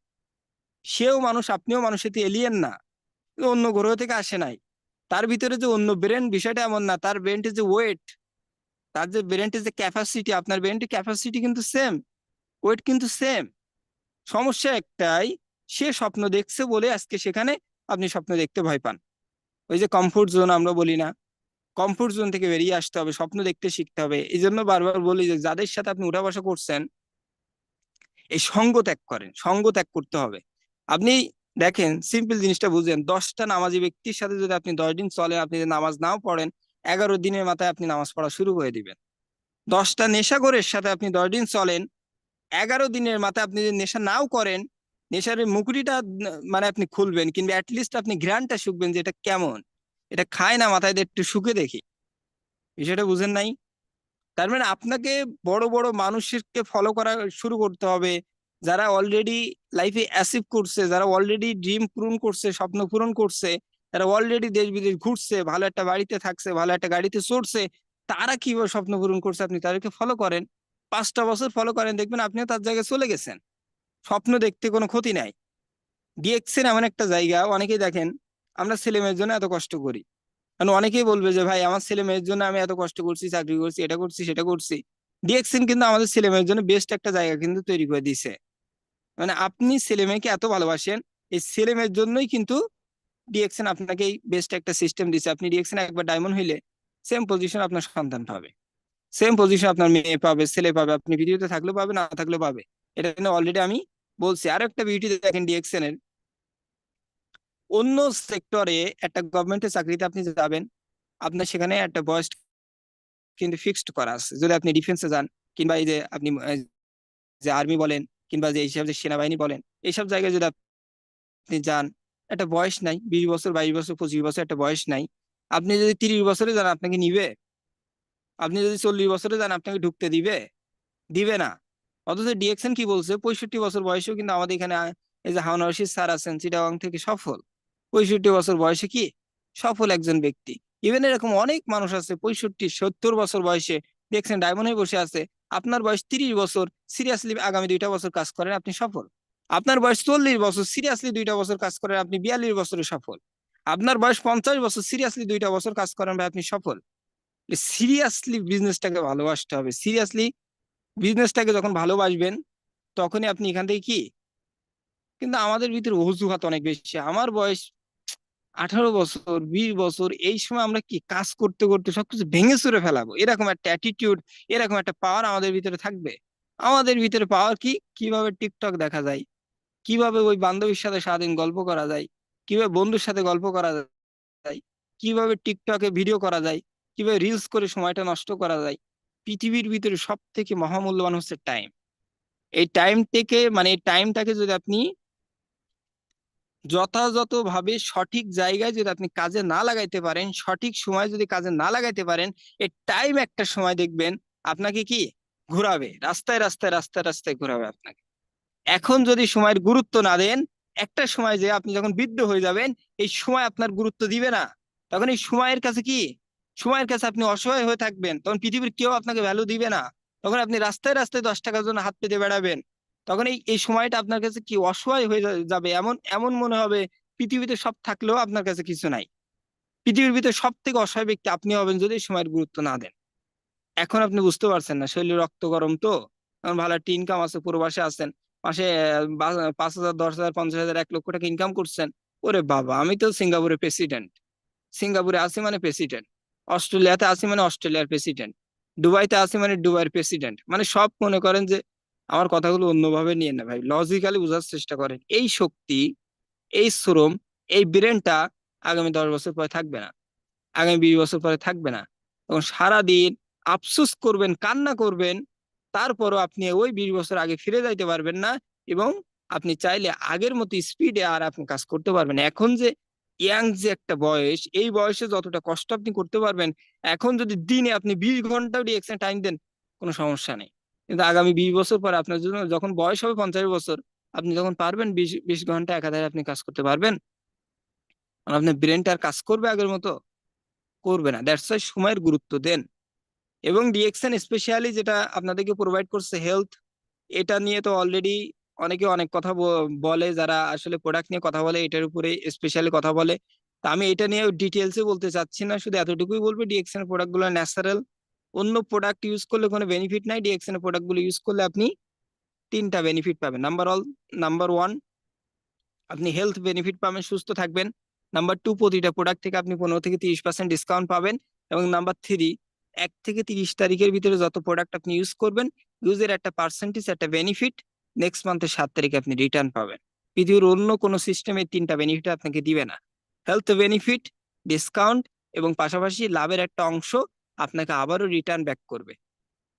সেও মানুষ, আপনিও মানুষ, সাথে এলিয়েন না, অন্য গ্রহ থেকে আসে নাই। তার ভিতরে যে অন্য ব্রেন, বিষয়টা এমন না। তার ব্রেনটি যে ওয়েট, তার যে ব্রেনটির যে ক্যাপাসিটি, আপনার ব্রেনটির ক্যাপাসিটি কিন্তু সেম, ওয়েট কিন্তু সেম। সমস্যা একটাই, সে স্বপ্ন দেখছে বলে আজকে সেখানে আপনি স্বপ্ন দেখতে ভয় পান। ওই যে কমফোর্ট জোন আমরা বলি না, কমফোর্ট জোন থেকে বেরিয়ে আসতে হবে, স্বপ্ন দেখতে শিখতে হবে। এই জন্য বারবার বলি যে যাদের সাথে আপনি উঠা বসা করছেন, এই সঙ্গ ত্যাগ করেন, সঙ্গ ত্যাগ করতে হবে। আপনি দেখেন, সিম্পল জিনিসটা বুঝেন, 10টা নামাজি ব্যক্তির সাথে যদি আপনি 10 দিন চলেন, আপনি যদি নামাজ নাও পড়েন, 11 দিনের মাথায় আপনি নামাজ পড়া শুরু করে দিবেন। 10টা নেশাখোরের সাথে আপনি 10 দিন চলেন, 11 দিনের মাথায় আপনি যদি নেশা নাও করেন, নেশার এই মুকুটিটা মানে আপনি খুলবেন, কিন্তু অ্যাটলিস্ট আপনি ঘ্রাণটা শুকবেন যে এটা কেমন, এটা খায় না, মাথায় দিয়ে একটু শুকে দেখি। বিষয়টা বুঝেন নাই? তার মানে আপনাকে বড় বড় মানুষকে ফলো করা শুরু করতে হবে, যারা অলরেডি লাইফে অ্যাচিভ করছে, যারা অলরেডি ড্রিম পূরণ করছে, স্বপ্ন পূরণ করছে, যারা অলরেডি দেশ বিদেশ ঘুরছে, ভালো একটা বাড়িতে থাকছে, ভালো একটা গাড়িতে চড়ছে, তারা কিভাবে স্বপ্ন পূরণ করছে আপনি তাদেরকে ফলো করেন। 5টা বছর ফলো করেন, দেখবেন আপনিও তার জায়গায় চলে গেছেন। স্বপ্ন দেখতে কোনো ক্ষতি নাই। ডিএক্সেন এমন একটা জায়গা, অনেকেই দেখেন আমরা ছেলে মেয়ের জন্য এত কষ্ট করি, কারণ অনেকেই বলবে যে ভাই আমার ছেলে মেয়ের জন্য আমি এত কষ্ট করছি, চাকরি করছি, এটা করছি সেটা করছি। ডিএক্সেন কিন্তু আমাদের ছেলে মেয়ের জন্য বেস্ট একটা জায়গা কিন্তু তৈরি করে দিছে। মানে আপনি ছেলে মেয়েকে এত ভালোবাসেন, এই ছেলে মেয়ের জন্যই কিন্তু ডিএক্সএন আপনাকে এই বেস্ট একটা সিস্টেম দিছে। আপনি ডিএক্সএন একবার ডায়মন্ড হইলে সেম পজিশন আপনার সন্তান পাবে, সেম পজিশন আপনার মেয়ে পাবে, ছেলে পাবে, আপনি ভিডিওতে থাকলেও পাবে, না থাকলেও পাবে। এটা কিন্তু অলরেডি আমি বলছি। আরো একটা বিউটি দেখেন ডিএক্সএন এর, অন্য সেক্টরে একটা গভর্নমেন্টের চাকরিতে আপনি যাবেন, আপনার সেখানে একটা বয়স কিন্তু ফিক্সড করা আছে। যদি আপনি ডিফেন্সে যান, কিংবা এই যে আপনি যে আর্মি বলেন, কিংবা যে এইসব যে সেনাবাহিনী বলেন, এইসব জায়গায় যদি আপনি যান, একটা বয়স নাই, 20 বছর, 22 বছর, 25 বছর একটা বয়স নাই। আপনি যদি 30 বছরে যান আপনাকে নিবে? আপনি যদি 40 বছরে যান আপনাকে ঢুকতে দিবে? দিবে না। অথচ ডিএক্সএন কি বলছে, 65 বছর বয়সেও কিন্তু আমাদের এখানে এই যে হাওন রশিদ স্যার আছেন চিটাগাং থেকে, সফল। 65 বছর বয়সে কি সফল একজন ব্যক্তি। ইভেন এরকম অনেক মানুষ আছে 65, 70 বছর বয়সে ডিএক্সএন ডায়মন্ড হয়ে বসে আছে। আপনার বয়স 30 বছর, সিরিয়াসলি আগামী 2টা বছর কাজ করেন, আপনি সফল। আপনার বয়স 40 বছর, সিরিয়াসলি 2টা বছর কাজ করেন, আপনি 42 বছরে সফল। আপনার বয়স 50 বছর, সিরিয়াসলি 2টা বছর কাজ করেন ভাই, আপনি সফল। সিরিয়াসলি বিজনেসটাকে ভালোবাসতে হবে। সিরিয়াসলি বিজনেসটাকে যখন ভালোবাসবেন, তখনই আপনি এখান থেকে কি, কিন্তু আমাদের ভিতরে অজুহাত অনেক বেশি। আমার বয়স 18 বছর, 20 বছর, এই সময় আমরা কি কাজ করতে করতে সবকিছু ভেঙে চুরে ফেলাবো, এরকম একটা অ্যাটিটিউড, এরকম একটা পাওয়ার আমাদের ভিতরে থাকবে। আমাদের ভিতরে পাওয়ার কি, কিভাবে টিকটক দেখা যায়, কিভাবে ওই বান্ধবীর সাথে সারাদিন গল্প করা যায়, কিভাবে বন্ধুর সাথে গল্প করা যায়, কিভাবে টিকটকে ভিডিও করা যায়, কিভাবে রিলস করে সময়টা নষ্ট করা যায়। পৃথিবীর ভিতরে সব থেকে মহামূল্যবান হচ্ছে টাইম। এই টাইমটাকে, মানে এই টাইমটাকে যদি আপনি যথাযথভাবে সঠিক জায়গায় যদি আপনি কাজে না লাগাইতে পারেন, সঠিক সময় যদি কাজে না লাগাইতে পারেন, এই টাইম একটা সময় দেখবেন আপনাকে কি ঘোরাবে, রাস্তায় রাস্তায় রাস্তায় রাস্তায় ঘোরাবে আপনাকে। এখন যদি সময়ের গুরুত্ব না দেন, একটা সময় যে আপনি যখন বৃদ্ধ হয়ে যাবেন, এই সময় আপনার গুরুত্ব দিবে না। তখন এই সময়ের কাছে কি, সময়ের কাছে আপনি অসহায় হয়ে থাকবেন, তখন পৃথিবীর কেউ আপনাকে ভ্যালু দিবে না। তখন আপনি রাস্তায় রাস্তায় 10 টাকার জন্য হাত পেতে বেড়াবেন। তখন এই এই সময়টা আপনার কাছে কি অসহায় হয়ে যাবে, এমন এমন মনে হবে পৃথিবীতে সব থাকলেও আপনার কাছে কিছু নাই। পৃথিবীর ভিতরে সব থেকে অসহায় ব্যক্তি আপনি হবেন যদি এই সময়ের গুরুত্ব না দেন। এখন আপনি বুঝতে পারছেন না, শরীরে রক্ত গরম তো, এখন ভালো একটা ইনকাম আছে, প্রবাসে আছেন, মাসে 5,000, 10,000, 50,000, 1 লক্ষ টাকা ইনকাম করছেন। ওরে বাবা, আমি তো সিঙ্গাপুরের প্রেসিডেন্ট, সিঙ্গাপুরে আছি মানে প্রেসিডেন্ট, অস্ট্রেলিয়াতে আছি মানে অস্ট্রেলিয়ার প্রেসিডেন্ট, দুবাইতে আছি মানে দুবাইয়ের প্রেসিডেন্ট। মানে সব মনে করেন যে, আমার কথাগুলো অন্যভাবে নিয়ে না ভাই, লজিক্যালি বোঝার চেষ্টা করেন। এই শক্তি, এই শ্রম, এই ব্রেনটা আগামী 10 বছর পরে থাকবে না, আগামী 20 বছর পরে থাকবে না। তখন সারাদিন আফসোস করবেন, কান্না করবেন, তারপরও আপনি ওই 20 বছর আগে ফিরে যাইতে পারবেন না। এবং আপনি চাইলে আগের মতো স্পিডে আর আপনি কাজ করতে পারবেন না। এখন যে ইয়াং যে একটা বয়স, এই বয়সে যতটা কষ্ট আপনি করতে পারবেন, এখন যদি দিনে আপনি 20 ঘন্টাও এক্সট্রা টাইম দেন, কোনো সমস্যা নেই। কিন্তু আগামী 20 বছর পরে আপনার জন্য যখন বয়স হবে 50 বছর, আপনি যখন পারবেন 20 20 ঘন্টা একাধারে আপনি কাজ করতে পারবেন, আর আপনার ব্রেনটা আর কাজ করবে আগের মতো? করবে না। দ্যাটস ওয়াই সময়ের গুরুত্ব দেন। এবং ডিএক্সএন স্পেশালি যেটা আপনাদেরকে প্রোভাইড করছে হেলথ, এটা নিয়ে তো অলরেডি অনেকে অনেক কথা বলে, যারা আসলে প্রোডাক্ট নিয়ে কথা বলে এটার উপরে স্পেশালি কথা বলে। তা আমি এটা নিয়ে ডিটেলসে বলতে চাচ্ছি না, শুধু এতটুকুই বলবো ডিএক্সএন এর প্রোডাক্ট গুলো ন্যাচারাল। অন্য প্রোডাক্ট ইউজ করলে কোনো বেনিফিট নাই, ডিএক্সএন এর প্রোডাক্ট গুলো ইউজ করলে আপনি 3টা বেনিফিট পাবেন। নাম্বার ওয়ান, আপনি হেলথ বেনিফিট পাবেন, সুস্থ থাকবেন। নাম্বার টু, প্রতিটা প্রোডাক্ট থেকে আপনি 15 থেকে 30% ডিসকাউন্ট পাবেন। এবং নাম্বার থ্রি, 1 থেকে 30 তারিখের ভিতরে যত প্রোডাক্ট আপনি ইউজ করবেন, ইউজের একটা পার্সেন্টেজ, একটা বেনিফিট, নেক্সট মান্থের 7 তারিখে আপনি রিটার্ন পাবেন। পৃথিবীর অন্য কোনো সিস্টেমে 3টা বেনিফিট আপনাকে দিবে না। হেলথ বেনিফিট, ডিসকাউন্ট, এবং পাশাপাশি লাভের একটা অংশ আপনাকে আবারও রিটার্ন ব্যাক করবে।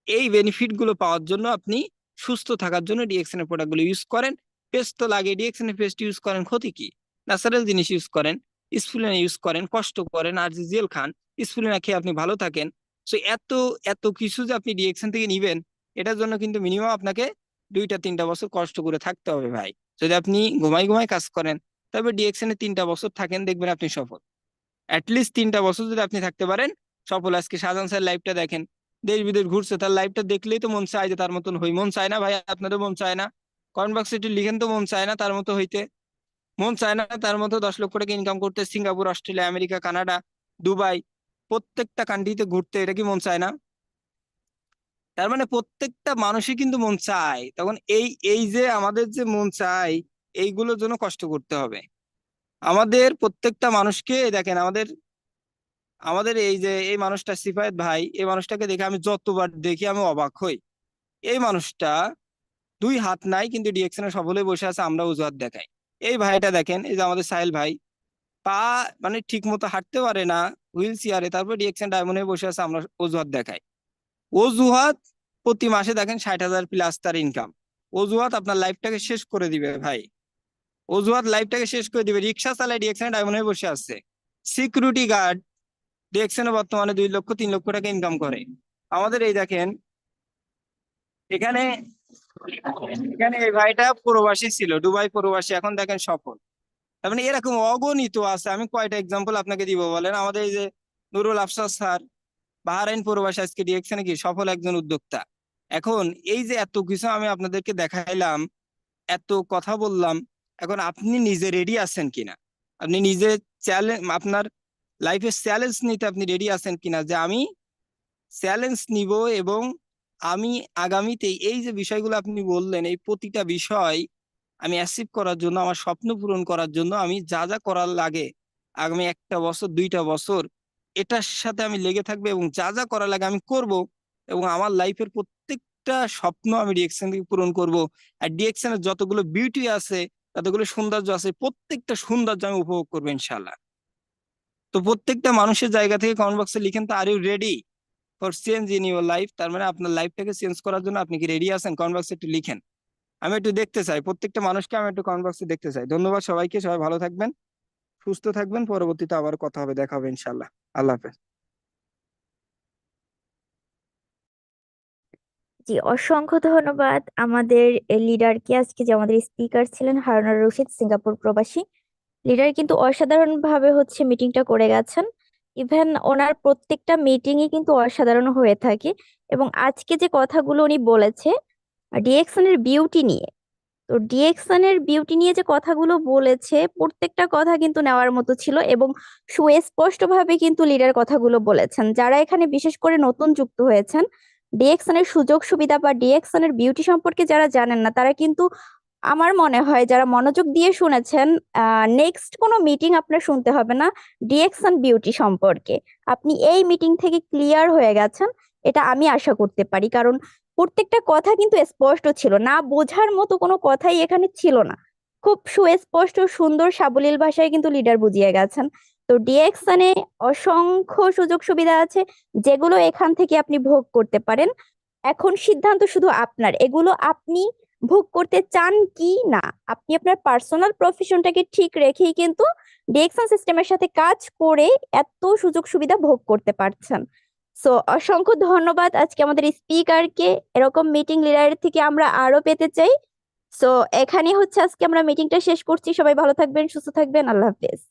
এই বেনিফিট গুলো পাওয়ার জন্য আপনি সুস্থ থাকার জন্য ডিএক্সএন এর প্রোডাক্ট গুলো ইউজ করেন। পেস্ট তো লাগে, ডিএক্সএন এর পেস্ট ইউজ করেন, ক্ষতি কি? ন্যাচারাল জিনিস ইউজ করেন, স্ফুলিনা ইউজ করেন, কষ্ট করেন, আর জেল খান, স্ফুলিনা খেয়ে আপনি ভালো থাকেন। সো এত এত কিছু যে আপনি ডিএক্সএন থেকে নিবেন, এটার জন্য কিন্তু মিনিমাম আপনাকে 2টা 3টা বছর কষ্ট করে থাকতে হবে ভাই। যদি আপনি ঘুমাই ঘুমাই কাজ করেন, তবে ডিএক্সএন এ 3টা বছর থাকেন, দেখবেন আপনি সফল। অ্যাটলিস্ট 3টা বছর যদি আপনি থাকতে পারেন, সফল। আজকে শাহজাহান স্যার লাইভটা দেখেন, দেশ বিদেশ ঘুরছে, তার লাইভটা দেখলেই তো মন চায় যে তার মতন হই। মন চায় না ভাই? আপনাদের মন চায় না? কমেন্ট বক্সে একটু লিখেন তো, মন চায় না তার মতো হইতে? মন চায় না তার মতো 10 লক্ষ টাকা ইনকাম করতে, Singapore, Australia, America, Canada, Dubai, প্রত্যেকটা কান্ট্রিতে ঘুরতে? এটা কি মন চায় না? তার মানে প্রত্যেকটা মানুষই কিন্তু মন চায়। তখন এই এই যে আমাদের যে মন চায়, এইগুলোর জন্য কষ্ট করতে হবে আমাদের। প্রত্যেকটা মানুষকে দেখেন, আমাদের আমাদের এই যে এই মানুষটা সিফায়েত ভাই, এই মানুষটাকে দেখে আমি যতবার দেখি আমি অবাক হই। এই মানুষটা 2 হাত নাই, কিন্তু ডিএকশনে সফলে বসে আছে, আমরা অজুহাত দেখাই। এই ভাইটা দেখেন, এই যে আমাদের সাহেল ভাই, পা মানে ঠিক মতো হাঁটতে পারে না, হুইল চেয়ারে, তারপর ডিএকশন ডায়মন্ডে বসে আছে, আমরা অজুহাত দেখাই। অজুহাত প্রতি মাসে দেখেন 60,000 প্লাস তার ইনকাম। অজুহাত আপনার লাইফটাকে শেষ করে দিবে ভাই। অজুহাত লাইফটাকে শেষ করে দিবে। রিক্সা চালায় ডিএকশনে ডায়মন্ডে বসে আছে, সিকিউরিটি গার্ড ডিএকশনে বর্তমানে 2 লক্ষ 3 লক্ষ টাকা ইনকাম করে। আমাদের এই দেখেন, এখানে এখানে এই ভাইটা প্রবাসী ছিল, দুবাই প্রবাসী, এখন দেখেন সফল। তার মানে এরকম অগণিত আছে। আমি কয়টা এক্সাম্পল আপনাকে দিব বলেন? আমাদের এই যে নুরুল আফসার স্যার, বাহরাইন প্রবাসী, আজকে ডিএকশনে কি সফল একজন উদ্যোক্তা। এখন এই যে এত কিছু আমি আপনাদেরকে দেখাইলাম, এত কথা বললাম, এখন আপনি নিজে রেডি আছেন কিনা? আপনি নিজে চ্যালেঞ্জ, আপনার লাইফে চ্যালেঞ্জ নিতে আপনি রেডি আছেন কিনা, যে আমি চ্যালেঞ্জ নিব এবং আমি আগামীতে এই যে বিষয়গুলো আপনি বললেন, এই প্রতিটা বিষয় আমি অ্যাচিভ করার জন্য, আমার স্বপ্ন পূরণ করার জন্য আমি যা যা করার লাগে, আগামী 1টা বছর 2টা বছর এটার সাথে আমি লেগে থাকবো, এবং যা যা করা লাগে আমি করব, এবং আমার লাইফের প্রত্যেকটা স্বপ্ন আমি ডিএকশন থেকে পূরণ করব। আর ডিএকশনের যতগুলো বিউটি আছে, যতগুলো সৌন্দর্য আছে, প্রত্যেকটা সৌন্দর্য আমি উপভোগ করবো ইনশাল্লাহ। তো প্রত্যেকটা মানুষের জায়গা থেকে কমেন্ট বক্সে লিখেন তো, are you ready for change in your life? তার মানে আপনার লাইফটাকে চেঞ্জ করার জন্য আপনি কি রেডি আছেন? কমেন্ট বক্সে একটু লিখেন, আমি একটু দেখতে চাই। প্রত্যেকটা মানুষকে আমি একটু কমেন্ট বক্সে দেখতে চাই। ধন্যবাদ সবাইকে, সবাই ভালো থাকবেন, সুস্থ থাকবেন। পরবর্তীতে আবার কথা হবে, দেখা হবে ইনশাল্লাহ। আল্লাহ হাফেজ। জি, অসংখ্য ধন্যবাদ আমাদের লিডারকে। আজকে যে আমাদের স্পিকার ছিলেন হারুনুর রশিদ, সিঙ্গাপুর প্রবাসী লিডার, কিন্তু অসাধারণ ভাবে হচ্ছে মিটিংটা করে গেছেন। ইভেন ওনার প্রত্যেকটা মিটিংই কিন্তু অসাধারণ হয়ে থাকে। এবং আজকে যে কথাগুলো উনি বলেছে ডিএক্সন এর বিউটি নিয়ে, তো ডিএক্সন এর বিউটি নিয়ে যে কথাগুলো বলেছে, প্রত্যেকটা কথা কিন্তু নেওয়ার মতো ছিল। এবং সুস্পষ্ট ভাবে কিন্তু লিডার কথাগুলো বলেছেন। যারা এখানে বিশেষ করে নতুন যুক্ত হয়েছেন, ডিএক্সন এর সুযোগ সুবিধা বা ডিএক্সন এর বিউটি সম্পর্কে যারা জানেন না, তারা কিন্তু আমার মনে হয় যারা মনোযোগ দিয়ে শুনেছেন, নেক্সট কোনো মিটিং আপনার শুনতে হবে না ডিএক্সন বিউটি সম্পর্কে। আপনি এই মিটিং থেকে ক্লিয়ার হয়ে গেছেন, এটা আমি আশা করতে পারি। কারণ প্রত্যেকটা কথা কিন্তু স্পষ্ট ছিল, না বোঝার মতো কোনো কথাই এখানে ছিল না। খুব সুস্পষ্ট সুন্দর সাবলীল ভাষায় কিন্তু লিডার বুঝিয়ে গেছেন। তো ডিএক্সনে অসংখ্য সুযোগ সুবিধা আছে, যেগুলো এখান থেকে আপনি ভোগ করতে পারেন। এখন সিদ্ধান্ত শুধু আপনার, এগুলো আপনি ভোগ করতে চান কি না। আপনি আপনার পার্সোনাল প্রফেশনটাকে ঠিক রেখেই কিন্তু ডিএক্সন সিস্টেমের সাথে কাজ করে এত সুযোগ সুবিধা ভোগ করতে পারছেন। সো অসংখ্য ধন্যবাদ আজকে আমাদের স্পিকারকে। এরকম মিটিং লিডারের থেকে আমরা আরো পেতে চাই। সো এখানে হচ্ছে আজকে আমরা মিটিংটা শেষ করছি। সবাই ভালো থাকবেন, সুস্থ থাকবেন, আল্লাহ হাফেজ।